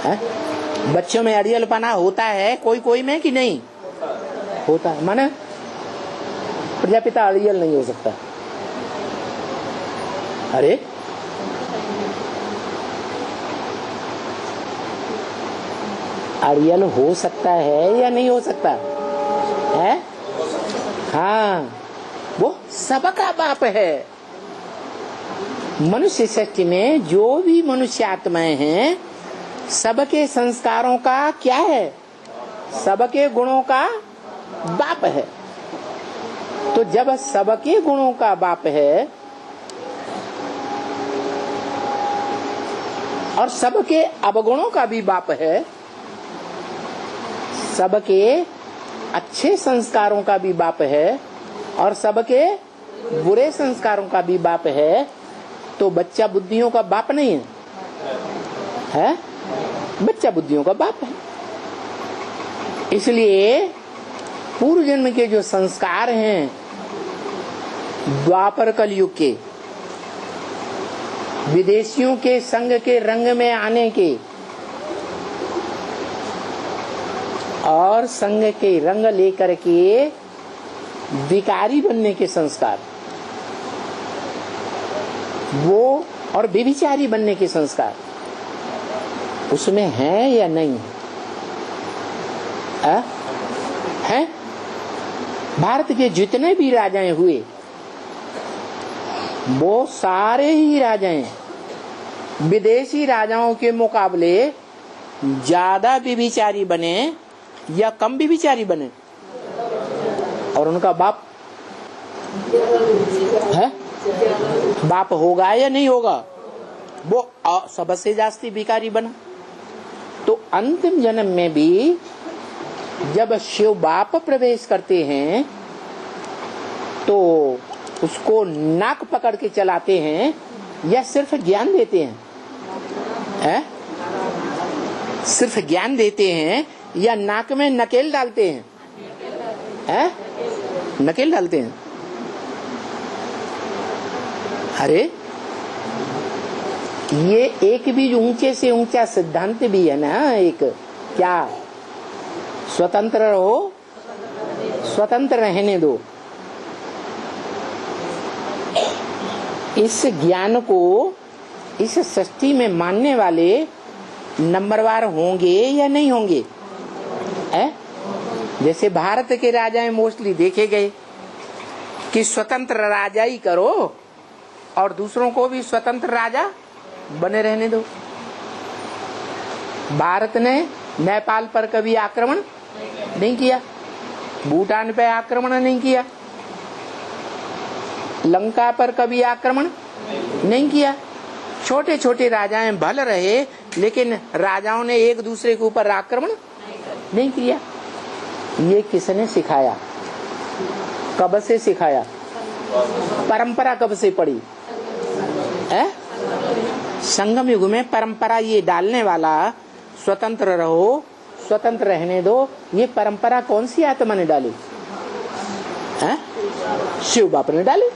है? बच्चों में अड़ियलपना होता है कोई कोई में कि नहीं होता है? माने प्रजापिता अड़ियल नहीं हो सकता। अरे अड़ियल हो सकता है या नहीं हो सकता है? हाँ, वो सबका बाप है। मनुष्य सृष्टि में जो भी मनुष्य आत्माएं हैं सबके संस्कारों का क्या है? सबके गुणों का बाप है। तो जब सबके गुणों का बाप है और सबके अवगुणों का भी बाप है, सबके अच्छे संस्कारों का भी बाप है और सबके बुरे संस्कारों का भी बाप है, तो बच्चा बुद्धियों का बाप नहीं है? बच्चा बुद्धियों का बाप है। इसलिए पूर्व जन्म के जो संस्कार हैं द्वापर कलयुग के, विदेशियों के संग के रंग में आने के और संग के रंग लेकर के विकारी बनने के संस्कार, वो और व्यभिचारी बनने के संस्कार उसमें है या नहीं है? भारत के जितने भी राजाएं हुए वो सारे ही राजाएं विदेशी राजाओं के मुकाबले ज्यादा व्यभिचारी बने या कम व्यभिचारी बने? और उनका बाप है? बाप होगा या नहीं होगा? वो सबसे जास्ती भिखारी बना। तो अंतिम जन्म में भी जब शिव बाप प्रवेश करते हैं तो उसको नाक पकड़ के चलाते हैं या सिर्फ ज्ञान देते हैं? सिर्फ ज्ञान देते हैं या नाक में नकेल डालते हैं? नकेल डालते हैं। अरे ये एक भी ऊंचे से ऊंचा सिद्धांत भी है ना, एक क्या, स्वतंत्र रहो स्वतंत्र रहने दो। इस ज्ञान को इस सृष्टि में मानने वाले नंबरवार होंगे या नहीं होंगे? जैसे भारत के राजाएं मोस्टली देखे गए कि स्वतंत्र राजा ही करो और दूसरों को भी स्वतंत्र राजा बने रहने दो। भारत ने नेपाल पर कभी आक्रमण नहीं किया, भूटान पे आक्रमण नहीं किया, लंका पर कभी आक्रमण नहीं किया। छोटे छोटे राजाएं भल रहे लेकिन राजाओं ने एक दूसरे के ऊपर आक्रमण नहीं किया। ये किसने सिखाया? कब से सिखाया? परंपरा कब से पड़ी है? संगम युग में परंपरा ये डालने वाला स्वतंत्र रहो स्वतंत्र रहने दो, ये परंपरा कौन सी आत्मा ने डाली है? शिव बाप ने डाली।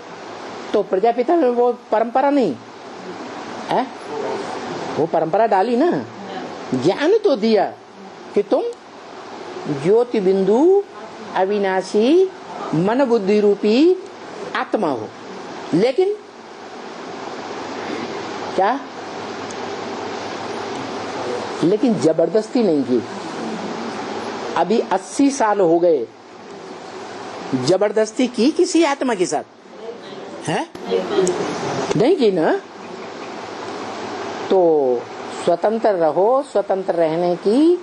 तो प्रजापिता में वो परंपरा नहीं है, वो परंपरा डाली ना। ज्ञान तो दिया कि तुम ज्योति बिंदु अविनाशी मन बुद्धि रूपी आत्मा हो, लेकिन क्या, लेकिन जबरदस्ती नहीं की। अभी 80 साल हो गए, जबरदस्ती की किसी आत्मा के साथ है? नहीं की ना। तो स्वतंत्र रहो, स्वतंत्र रहने की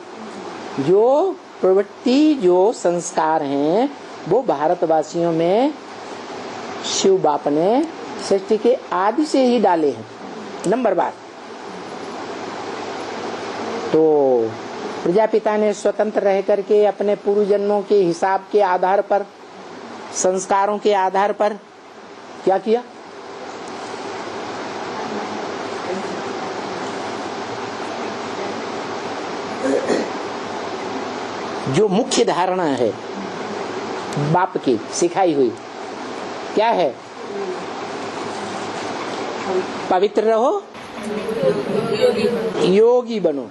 जो प्रवृत्ति जो संस्कार हैं वो भारतवासियों में शिव बाप ने सृष्टि के आदि से ही डाले हैं। नंबर बात तो प्रजापिता ने स्वतंत्र रह करके अपने पूर्व जन्मों के हिसाब के आधार पर, संस्कारों के आधार पर क्या किया? जो मुख्य धारणा है बाप की सिखाई हुई क्या है? पवित्र रहो, योगी बनो।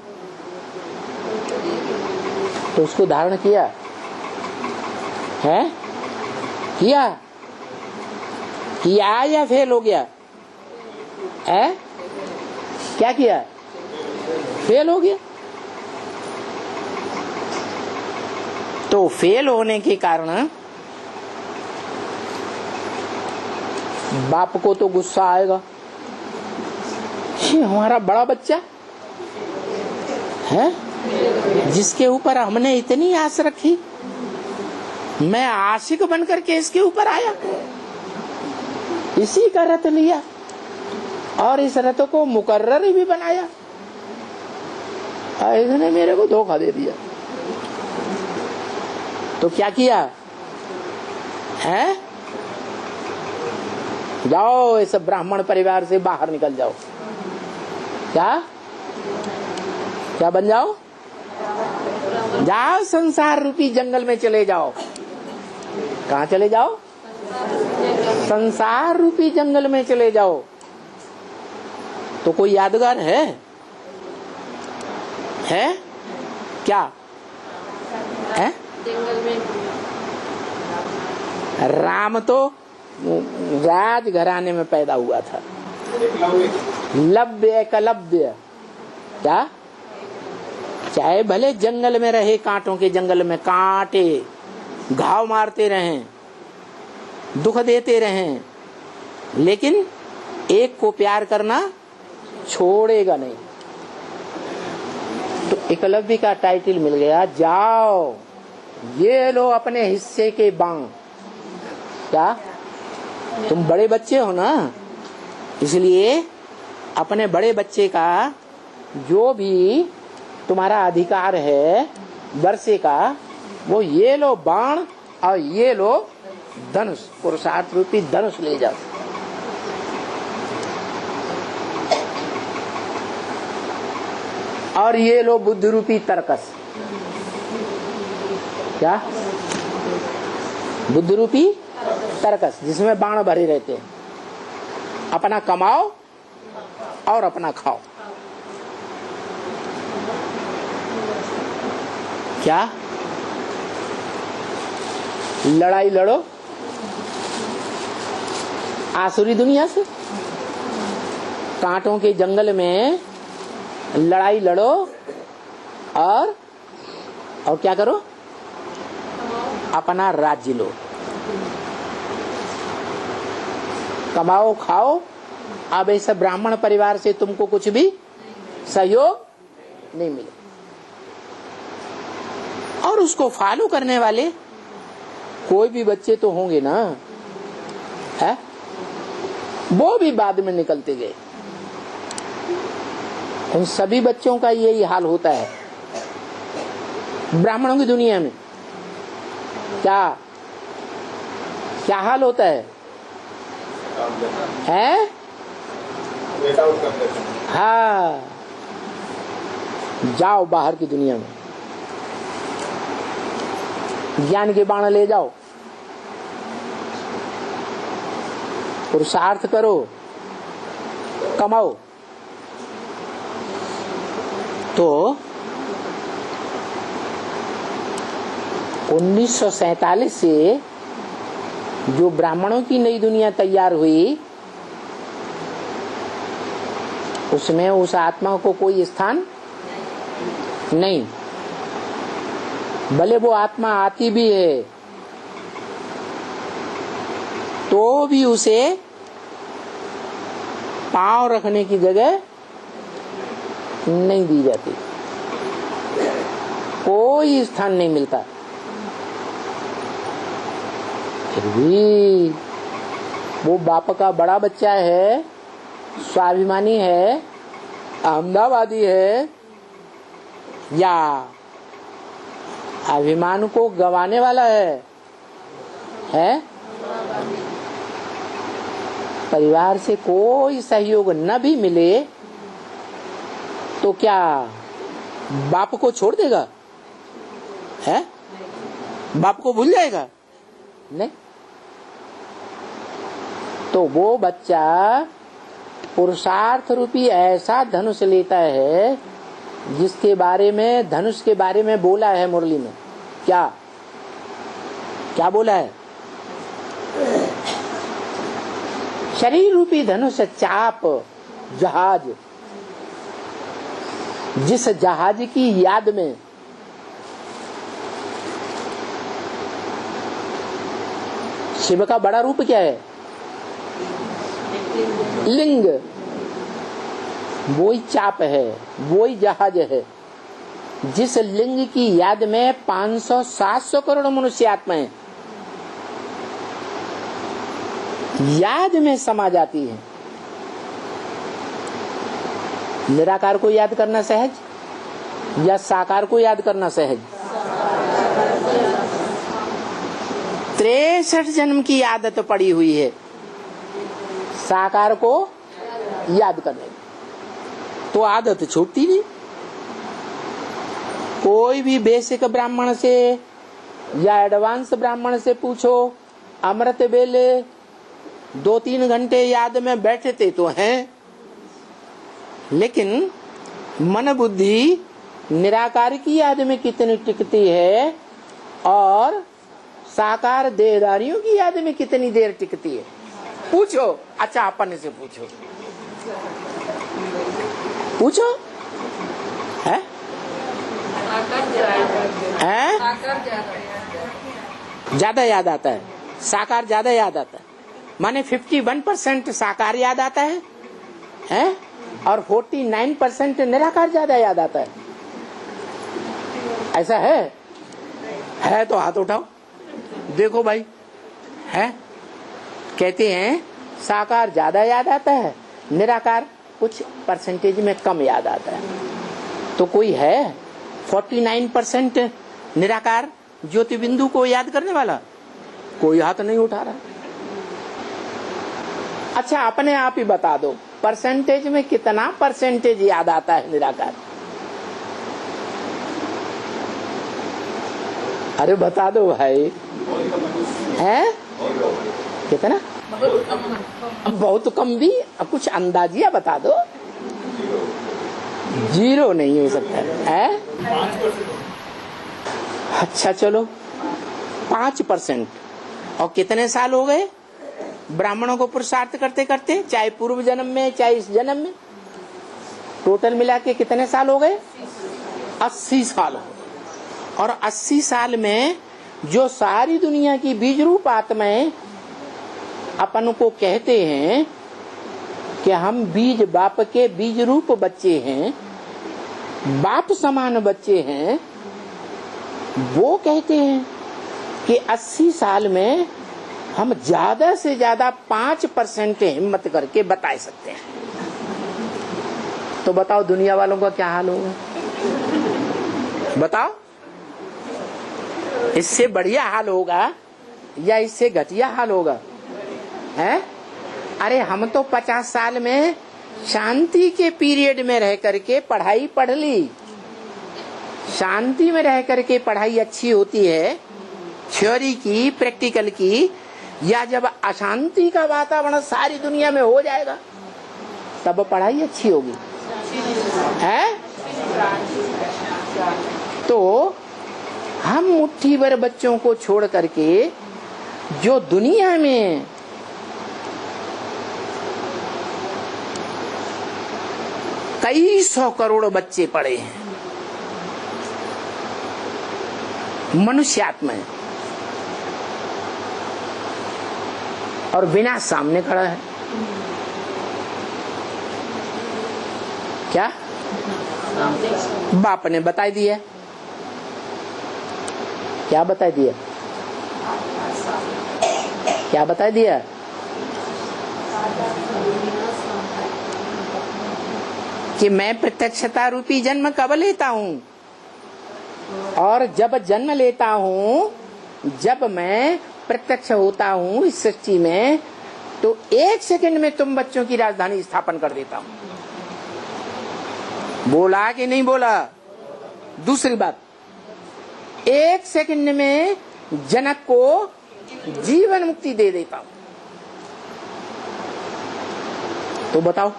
तो उसको धारण किया है? किया या फेल हो गया है? क्या किया? फेल हो गया। तो फेल होने के कारण बाप को तो गुस्सा आएगा, हमारा बड़ा बच्चा है जिसके ऊपर हमने इतनी आस रखी, मैं आशिक बनकर के इसके ऊपर आया, इसी का रत लिया और इस रत को मुकर्रर भी बनाया, इसने मेरे को धोखा दे दिया। तो क्या किया है? जाओ इस ब्राह्मण परिवार से बाहर निकल जाओ। क्या क्या बन जाओ? जाओ संसार रूपी जंगल में चले जाओ। कहाँ चले जाओ? संसार रूपी जंगल में चले जाओ। तो कोई यादगार है क्या है? राम तो राजघराने में पैदा हुआ था। लव्य एकलव्य, क्या? चाहे भले जंगल में रहे, कांटों के जंगल में कांटे घाव मारते रहें, दुख देते रहें, लेकिन एक को प्यार करना छोड़ेगा नहीं। तो एकलव्य का टाइटल मिल गया, जाओ ये लो अपने हिस्से के बाण। क्या? तुम बड़े बच्चे हो ना, इसलिए अपने बड़े बच्चे का जो भी तुम्हारा अधिकार है वर्षे का, वो ये लो बाण और ये लो धनुष, पुरुषार्थ रूपी धनुष ले जाओ। और ये लो बुद्धि रूपी तरकस। क्या? बुद्धि रूपी तरकस, जिसमें बाण भरे रहते हैं। अपना कमाओ और अपना खाओ। क्या? लड़ाई लड़ो आसुरी दुनिया से, कांटों के जंगल में लड़ाई लड़ो और क्या करो? अपना राज्य लो, कमाओ खाओ। अब ऐसे ब्राह्मण परिवार से तुमको कुछ भी सहयोग नहीं मिले। और उसको फॉलो करने वाले कोई भी बच्चे तो होंगे ना, है? वो भी बाद में निकलते गए। उन सभी बच्चों का यही हाल होता है ब्राह्मणों की दुनिया में। क्या क्या हाल होता है? हाँ, जाओ बाहर की दुनिया में, ज्ञान के बाण ले जाओ, पुरुषार्थ करो, कमाओ। तो 1947 से जो ब्राह्मणों की नई दुनिया तैयार हुई, उसमें उस आत्मा को कोई स्थान नहीं। भले वो आत्मा आती भी है तो भी उसे पांव रखने की जगह नहीं दी जाती, कोई स्थान नहीं मिलता। फिर भी वो बाप का बड़ा बच्चा है, स्वाभिमानी है, अहमदाबादी है, या अभिमान को गंवाने वाला है? परिवार से कोई सहयोग न भी मिले तो क्या बाप को छोड़ देगा? है? बाप को भूल जाएगा? नहीं। तो वो बच्चा पुरुषार्थ रूपी ऐसा धनुष लेता है जिसके बारे में, धनुष के बारे में बोला है मुरली में। क्या क्या बोला है? शरीर रूपी धनुष चाप जहाज, जिस जहाज की याद में शिव का बड़ा रूप क्या है? लिंग। वही चाप है, वही जहाज है, जिस लिंग की याद में 500-700 करोड़ मनुष्य आत्माएं याद में समा जाती है। निराकार को याद करना सहज या साकार को याद करना सहज? 63 जन्म की आदत पड़ी हुई है। साकार को याद करने की, तो आदत छूटती नहीं। कोई भी बेसिक ब्राह्मण से या एडवांस ब्राह्मण से पूछो, अमृत वेले 2-3 घंटे याद में बैठते तो हैं, लेकिन मन बुद्धि निराकार की याद में कितनी टिकती है और साकार देहधारियों की याद में कितनी देर टिकती है? पूछो। अच्छा, अपने से पूछो, पूछो है? ज्यादा याद आता है, साकार ज्यादा याद आता है। माने 51% साकार याद आता है और 49% निराकार ज्यादा याद आता है। ऐसा है तो हाथ उठाओ, देखो भाई है। कहते हैं साकार ज्यादा याद आता है, निराकार कुछ परसेंटेज में कम याद आता है। तो कोई है 49% निराकार ज्योति बिंदु को याद करने वाला? कोई हाथ नहीं उठा रहा। अच्छा, अपने आप ही बता दो, परसेंटेज में कितना परसेंटेज याद आता है निराकार? अरे बता दो भाई, है कितना? बहुत कम भी, कुछ अंदाजिया बता दो। 0 नहीं हो सकता है? अच्छा चलो 5%। और कितने साल हो गए ब्राह्मणों को पुरुषार्थ करते करते, चाहे पूर्व जन्म में चाहे इस जन्म में? टोटल मिला के कितने साल हो गए? 80 साल। और 80 साल में जो सारी दुनिया की बीज रूप आत्माएं अपन को कहते हैं कि हम बीज बाप के बीज रूप बच्चे हैं, बाप समान बच्चे हैं, वो कहते हैं कि 80 साल में हम ज्यादा से ज्यादा 5% हिम्मत करके बता सकते हैं। तो बताओ दुनिया वालों का क्या हाल होगा? बताओ, इससे बढ़िया हाल होगा या इससे घटिया हाल होगा? है? अरे हम तो 50 साल में शांति के पीरियड में रह करके पढ़ाई पढ़ ली। शांति में रह करके पढ़ाई अच्छी होती है, थ्योरी की, प्रैक्टिकल की, या जब अशांति का वातावरण सारी दुनिया में हो जाएगा तब पढ़ाई अच्छी होगी, है? तो हम मुट्ठी भर बच्चों को छोड़ करके जो दुनिया में कई 100 करोड़ बच्चे पड़े हैं, मनुष्यात्मा है, और विनाश सामने खड़ा है। क्या बाप ने बता दिया? क्या बता दिया? क्या बता दिया? कि मैं प्रत्यक्षता रूपी जन्म कब लेता हूँ, और जब जन्म लेता हूँ, जब मैं प्रत्यक्ष होता हूँ इस सृष्टि में, तो 1 सेकंड में तुम बच्चों की राजधानी स्थापन कर देता हूँ। बोला कि नहीं बोला? दूसरी बात, 1 सेकंड में जनक को जीवन मुक्ति दे देता हूँ। तो बताओ,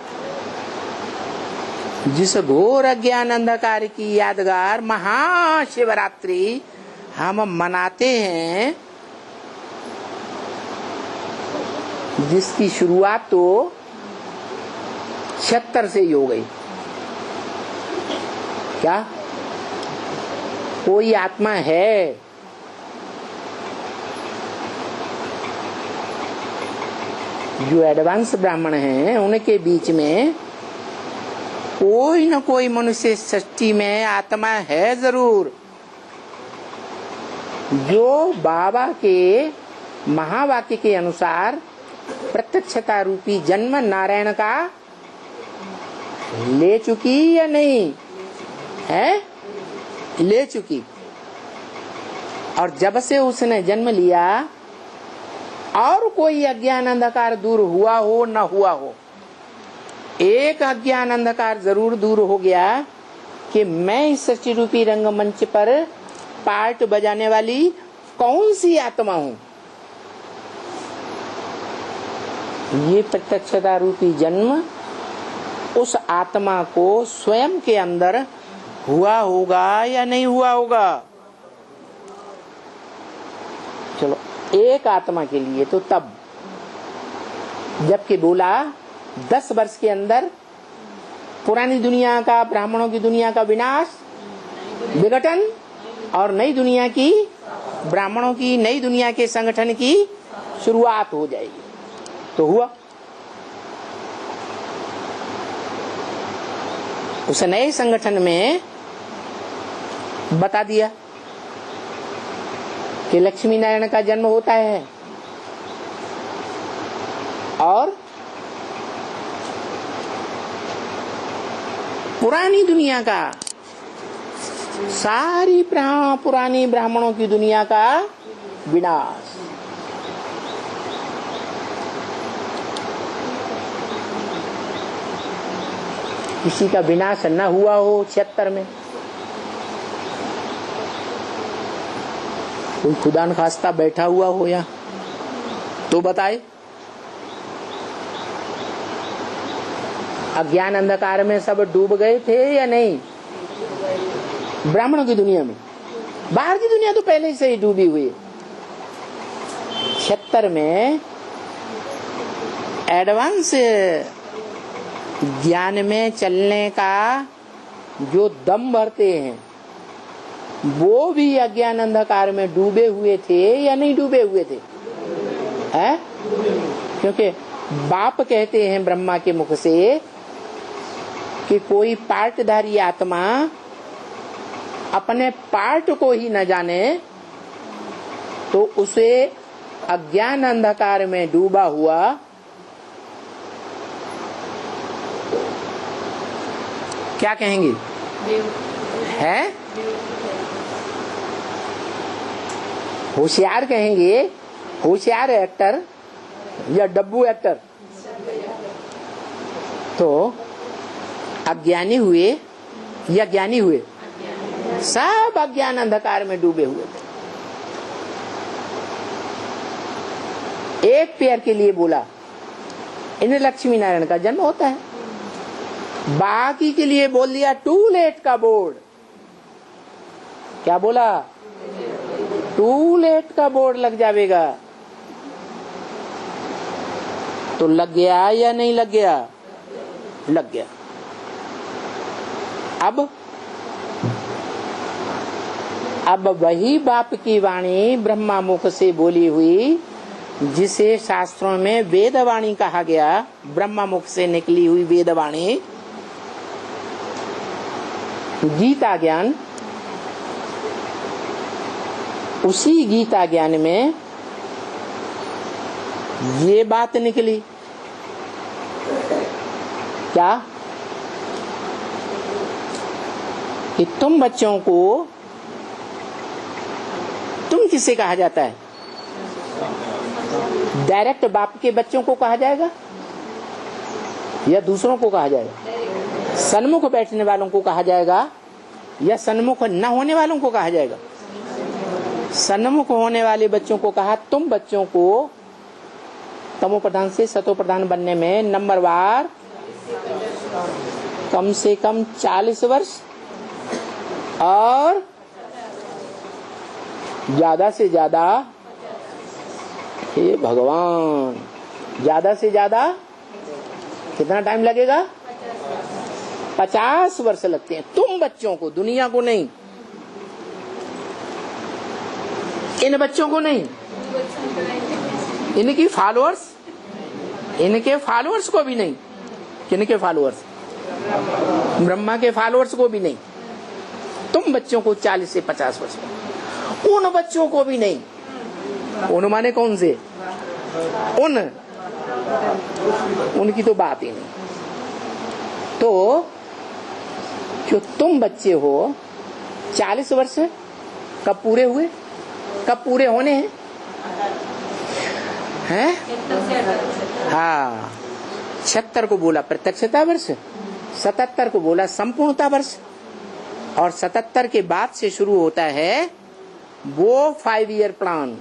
जिस घोर अज्ञान अंधकार की यादगार महाशिवरात्रि हम मनाते हैं, जिसकी शुरुआत तो 76 से ही हो गई। क्या कोई आत्मा है जो एडवांस ब्राह्मण हैं उनके बीच में कोई न कोई मनुष्य सृष्टि में आत्मा है जरूर, जो बाबा के महावाक्य के अनुसार प्रत्यक्षता रूपी जन्म नारायण का ले चुकी या नहीं है? ले चुकी। और जब से उसने जन्म लिया और कोई अज्ञान अंधकार दूर हुआ हो न हुआ हो, एक अज्ञान अंधकार जरूर दूर हो गया कि मैं इस सच्ची रूपी रंगमंच पर पार्ट बजाने वाली कौन सी आत्मा हूं। ये प्रत्यक्षता रूपी जन्म उस आत्मा को स्वयं के अंदर हुआ होगा या नहीं हुआ होगा। चलो, एक आत्मा के लिए तो तब जबकि बोला 10 वर्ष के अंदर पुरानी दुनिया का, ब्राह्मणों की दुनिया का विनाश, विघटन, और नई दुनिया की, ब्राह्मणों की नई दुनिया के संगठन की शुरुआत हो जाएगी। तो हुआ। उस नए संगठन में बता दिया कि लक्ष्मी नारायण का जन्म होता है और पुरानी दुनिया का, सारी पुरानी ब्राह्मणों की दुनिया का विनाश। किसी का विनाश न हुआ हो 76 में, कोई खुदा न खास्ता बैठा हुआ हो या तो बताए। अज्ञान अंधकार में सब डूब गए थे या नहीं? ब्राह्मणों की दुनिया में, बाहर की दुनिया तो पहले से ही डूबी हुई है। 76 में एडवांस ज्ञान में चलने का जो दम भरते हैं वो भी अज्ञान अंधकार में डूबे हुए थे या नहीं डूबे हुए थे? हैं? क्योंकि बाप कहते हैं ब्रह्मा के मुख से कि कोई पार्टधारी आत्मा अपने पार्ट को ही न जाने तो उसे अज्ञान अंधकार में डूबा हुआ क्या कहेंगे? है? होशियार कहेंगे, होशियार एक्टर या डब्बू एक्टर। तो अज्ञानी हुए या ज्ञानी हुए? सब अज्ञान अंधकार में डूबे हुए थे। एक पैर के लिए बोला इन लक्ष्मी नारायण का जन्म होता है, बाकी के लिए बोल दिया टू लेट का बोर्ड। क्या बोला? टू लेट का बोर्ड लग जाएगा। तो लग गया या नहीं लग गया? लग गया। अब वही बाप की वाणी ब्रह्मा मुख से बोली हुई, जिसे शास्त्रों में वेदवाणी कहा गया, ब्रह्मा मुख से निकली हुई वेदवाणी, गीता ज्ञान, उसी गीता ज्ञान में ये बात निकली। क्या? कि तुम बच्चों को, तुम किसे कहा जाता है? डायरेक्ट बाप के बच्चों को कहा जाएगा या दूसरों को कहा जाएगा? सन्मुख बैठने वालों को कहा जाएगा या सन्मुख न होने वालों को कहा जाएगा? सन्मुख होने वाले बच्चों को कहा तुम बच्चों को तमो प्रधान से सतो प्रधान बनने में नंबरवार कम से कम 40 वर्ष और ज्यादा से ज्यादा, हे भगवान, ज्यादा से ज्यादा कितना टाइम लगेगा? 50 वर्ष लगते हैं। तुम बच्चों को, दुनिया को नहीं, इन बच्चों को नहीं, इनकी फॉलोअर्स, इनके फॉलोअर्स को भी नहीं। किनके फॉलोअर्स? ब्रह्मा के फॉलोअर्स को भी नहीं। तुम बच्चों को 40 से 50 वर्ष, उन बच्चों को भी नहीं। उन माने कौन से? उनकी तो बात ही नहीं। तो जो तुम बच्चे हो 40 वर्ष कब पूरे हुए, कब पूरे होने हैं? है? हाँ, 76 को बोला प्रत्यक्षता वर्ष, 77 को बोला संपूर्णता वर्ष, और 77 के बाद से शुरू होता है वो 5 ईयर प्लान,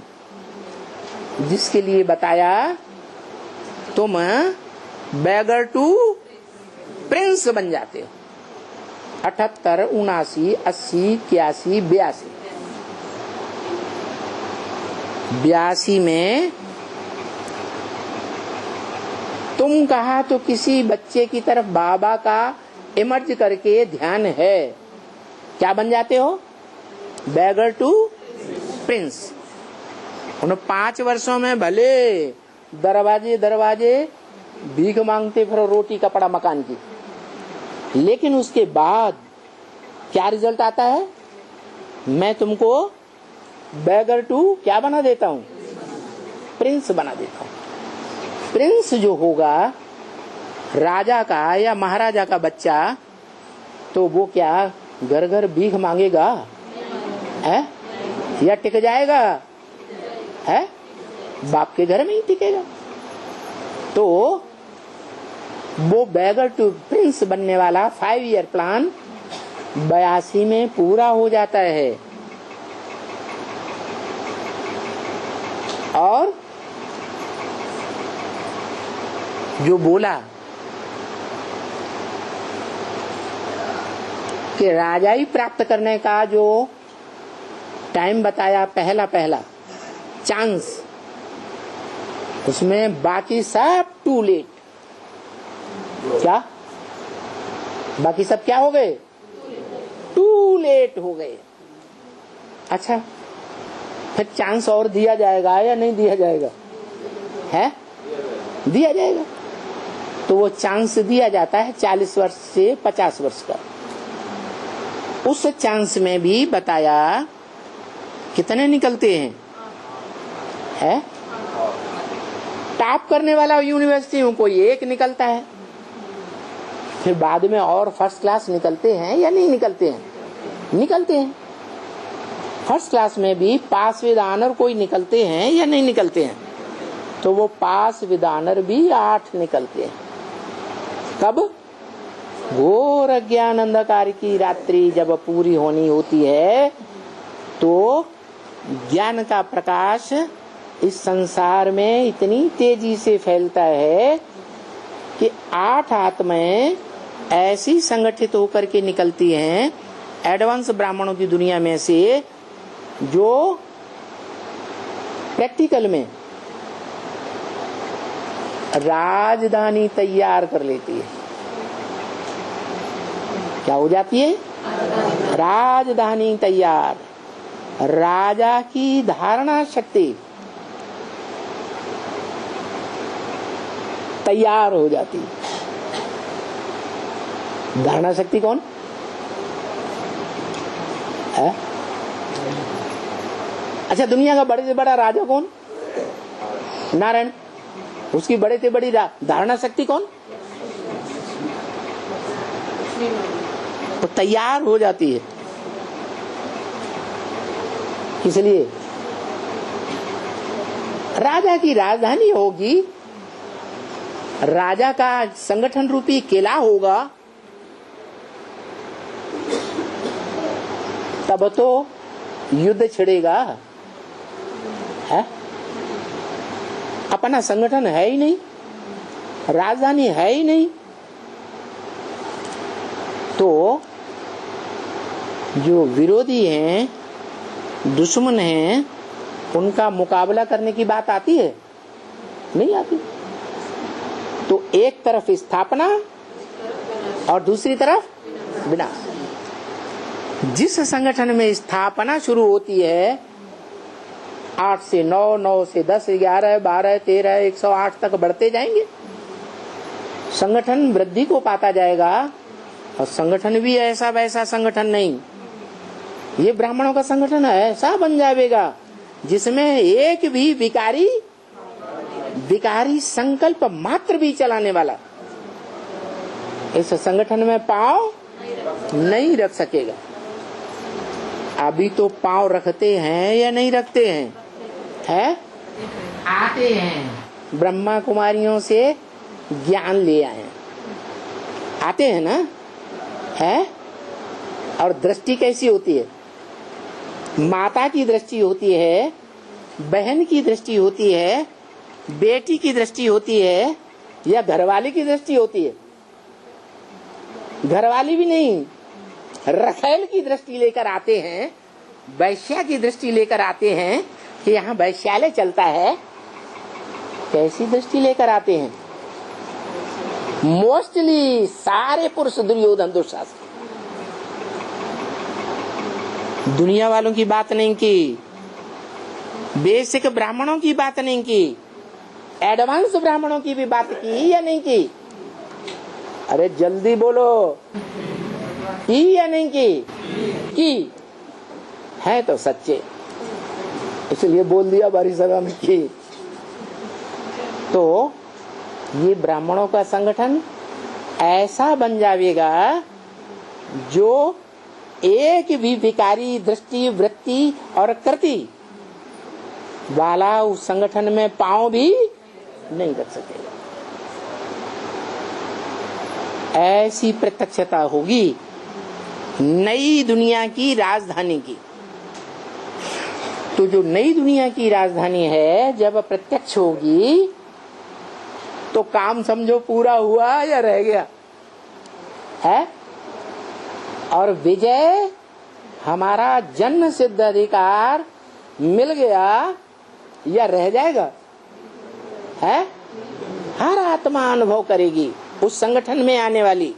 जिसके लिए बताया तुम बैगर टू प्रिंस बन जाते हो। 78, 79, 80, 81, 82। 82 में तुम कहा तो किसी बच्चे की तरफ बाबा का इमर्ज करके ध्यान है, क्या बन जाते हो? Beggar to prince. उन 5 वर्षों में भले दरवाजे दरवाजे भीख मांगते फिर रोटी कपड़ा मकान की, लेकिन उसके बाद क्या रिजल्ट आता है? मैं तुमको बैगर टू क्या बना देता हूं? प्रिंस बना देता हूं। प्रिंस जो होगा राजा का या महाराजा का बच्चा, तो वो क्या घर घर भीख मांगेगा है या टिक जाएगा? है, बाप के घर में ही टिकेगा। तो वो बैगर टू प्रिंस बनने वाला 5 ईयर प्लान 82 में पूरा हो जाता है। और जो बोला कि राजाई प्राप्त करने का जो टाइम बताया, पहला चांस, उसमें बाकी सब टू लेट। क्या बाकी सब क्या हो गए? टू लेट हो गए। अच्छा, फिर चांस और दिया जाएगा या नहीं दिया जाएगा? है, दिया जाएगा। तो वो चांस दिया जाता है 40 वर्ष से 50 वर्ष का। उस चांस में भी बताया कितने निकलते हैं? है, टॉप करने वाला यूनिवर्सिटी में कोई एक निकलता है, फिर बाद में और फर्स्ट क्लास निकलते हैं या नहीं निकलते हैं? निकलते हैं। फर्स्ट क्लास में भी पास विद ऑनर कोई निकलते हैं या नहीं निकलते हैं? तो वो पास विद ऑनर भी 8 निकलते हैं। कब? घोर अज्ञान अंधकार की रात्रि जब पूरी होनी होती है, तो ज्ञान का प्रकाश इस संसार में इतनी तेजी से फैलता है कि 8 आत्माएं ऐसी संगठित होकर के निकलती हैं एडवांस ब्राह्मणों की दुनिया में से, जो प्रैक्टिकल में राजधानी तैयार कर लेती है। क्या हो जाती है? राजधानी तैयार। राजा की धारणा शक्ति तैयार हो जाती है। धारणा शक्ति कौन है? अच्छा, दुनिया का बड़े से बड़ा राजा कौन? नारायण। उसकी बड़े से बड़ी धारणा शक्ति कौन? तो तैयार हो जाती है। इसलिए राजा की राजधानी होगी, राजा का संगठन रूपी किला होगा, तब तो युद्ध छिड़ेगा। है, अपना संगठन है ही नहीं, राजधानी है ही नहीं, तो जो विरोधी हैं, दुश्मन हैं, उनका मुकाबला करने की बात आती है? नहीं आती। तो एक तरफ स्थापना और दूसरी तरफ विनाश। जिस संगठन में स्थापना शुरू होती है 8 से 9, 9 से 10, 11, 12, 13, 108 तक बढ़ते जाएंगे, संगठन वृद्धि को पाता जाएगा। और संगठन भी ऐसा वैसा संगठन नहीं, ये ब्राह्मणों का संगठन ऐसा बन जाएगा जिसमें एक भी विकारी संकल्प मात्र भी चलाने वाला इस संगठन में पांव नहीं रख सकेगा। अभी तो पांव रखते हैं या नहीं रखते हैं? है? आते हैं ब्रह्मा कुमारियों से ज्ञान ले आए, आते हैं ना, है। और दृष्टि कैसी होती है? माता की दृष्टि होती है, बहन की दृष्टि होती है, बेटी की दृष्टि होती है, या घरवाली की दृष्टि होती है? घरवाली भी नहीं, रखेल की दृष्टि लेकर आते हैं, वैश्या की दृष्टि लेकर आते हैं कि यहाँ वैश्यालय चलता है। कैसी दृष्टि लेकर आते हैं? मोस्टली सारे पुरुष दुर्योधन दुशासन, दुनिया वालों की बात नहीं की, बेसिक ब्राह्मणों की बात नहीं की, एडवांस ब्राह्मणों की भी बात की या नहीं की? अरे जल्दी बोलो, की या नहीं की है तो सच्चे, इसलिए बोल दिया बारी सभा में की। तो ये ब्राह्मणों का संगठन ऐसा बन जाएगा जो एक भी विकारी दृष्टि, वृत्ति और कृति वाला उस संगठन में पांव भी नहीं रख सकेगा। ऐसी प्रत्यक्षता होगी नई दुनिया की राजधानी की। तो जो नई दुनिया की राजधानी है जब प्रत्यक्ष होगी तो काम समझो पूरा हुआ या रह गया है। और विजय, हमारा जन्म सिद्ध अधिकार मिल गया या रह जाएगा है। हर आत्मा अनुभव करेगी, उस संगठन में आने वाली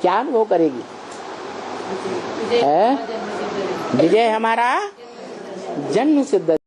क्या अनुभव करेगी है? विजय हमारा जन्म सिद्ध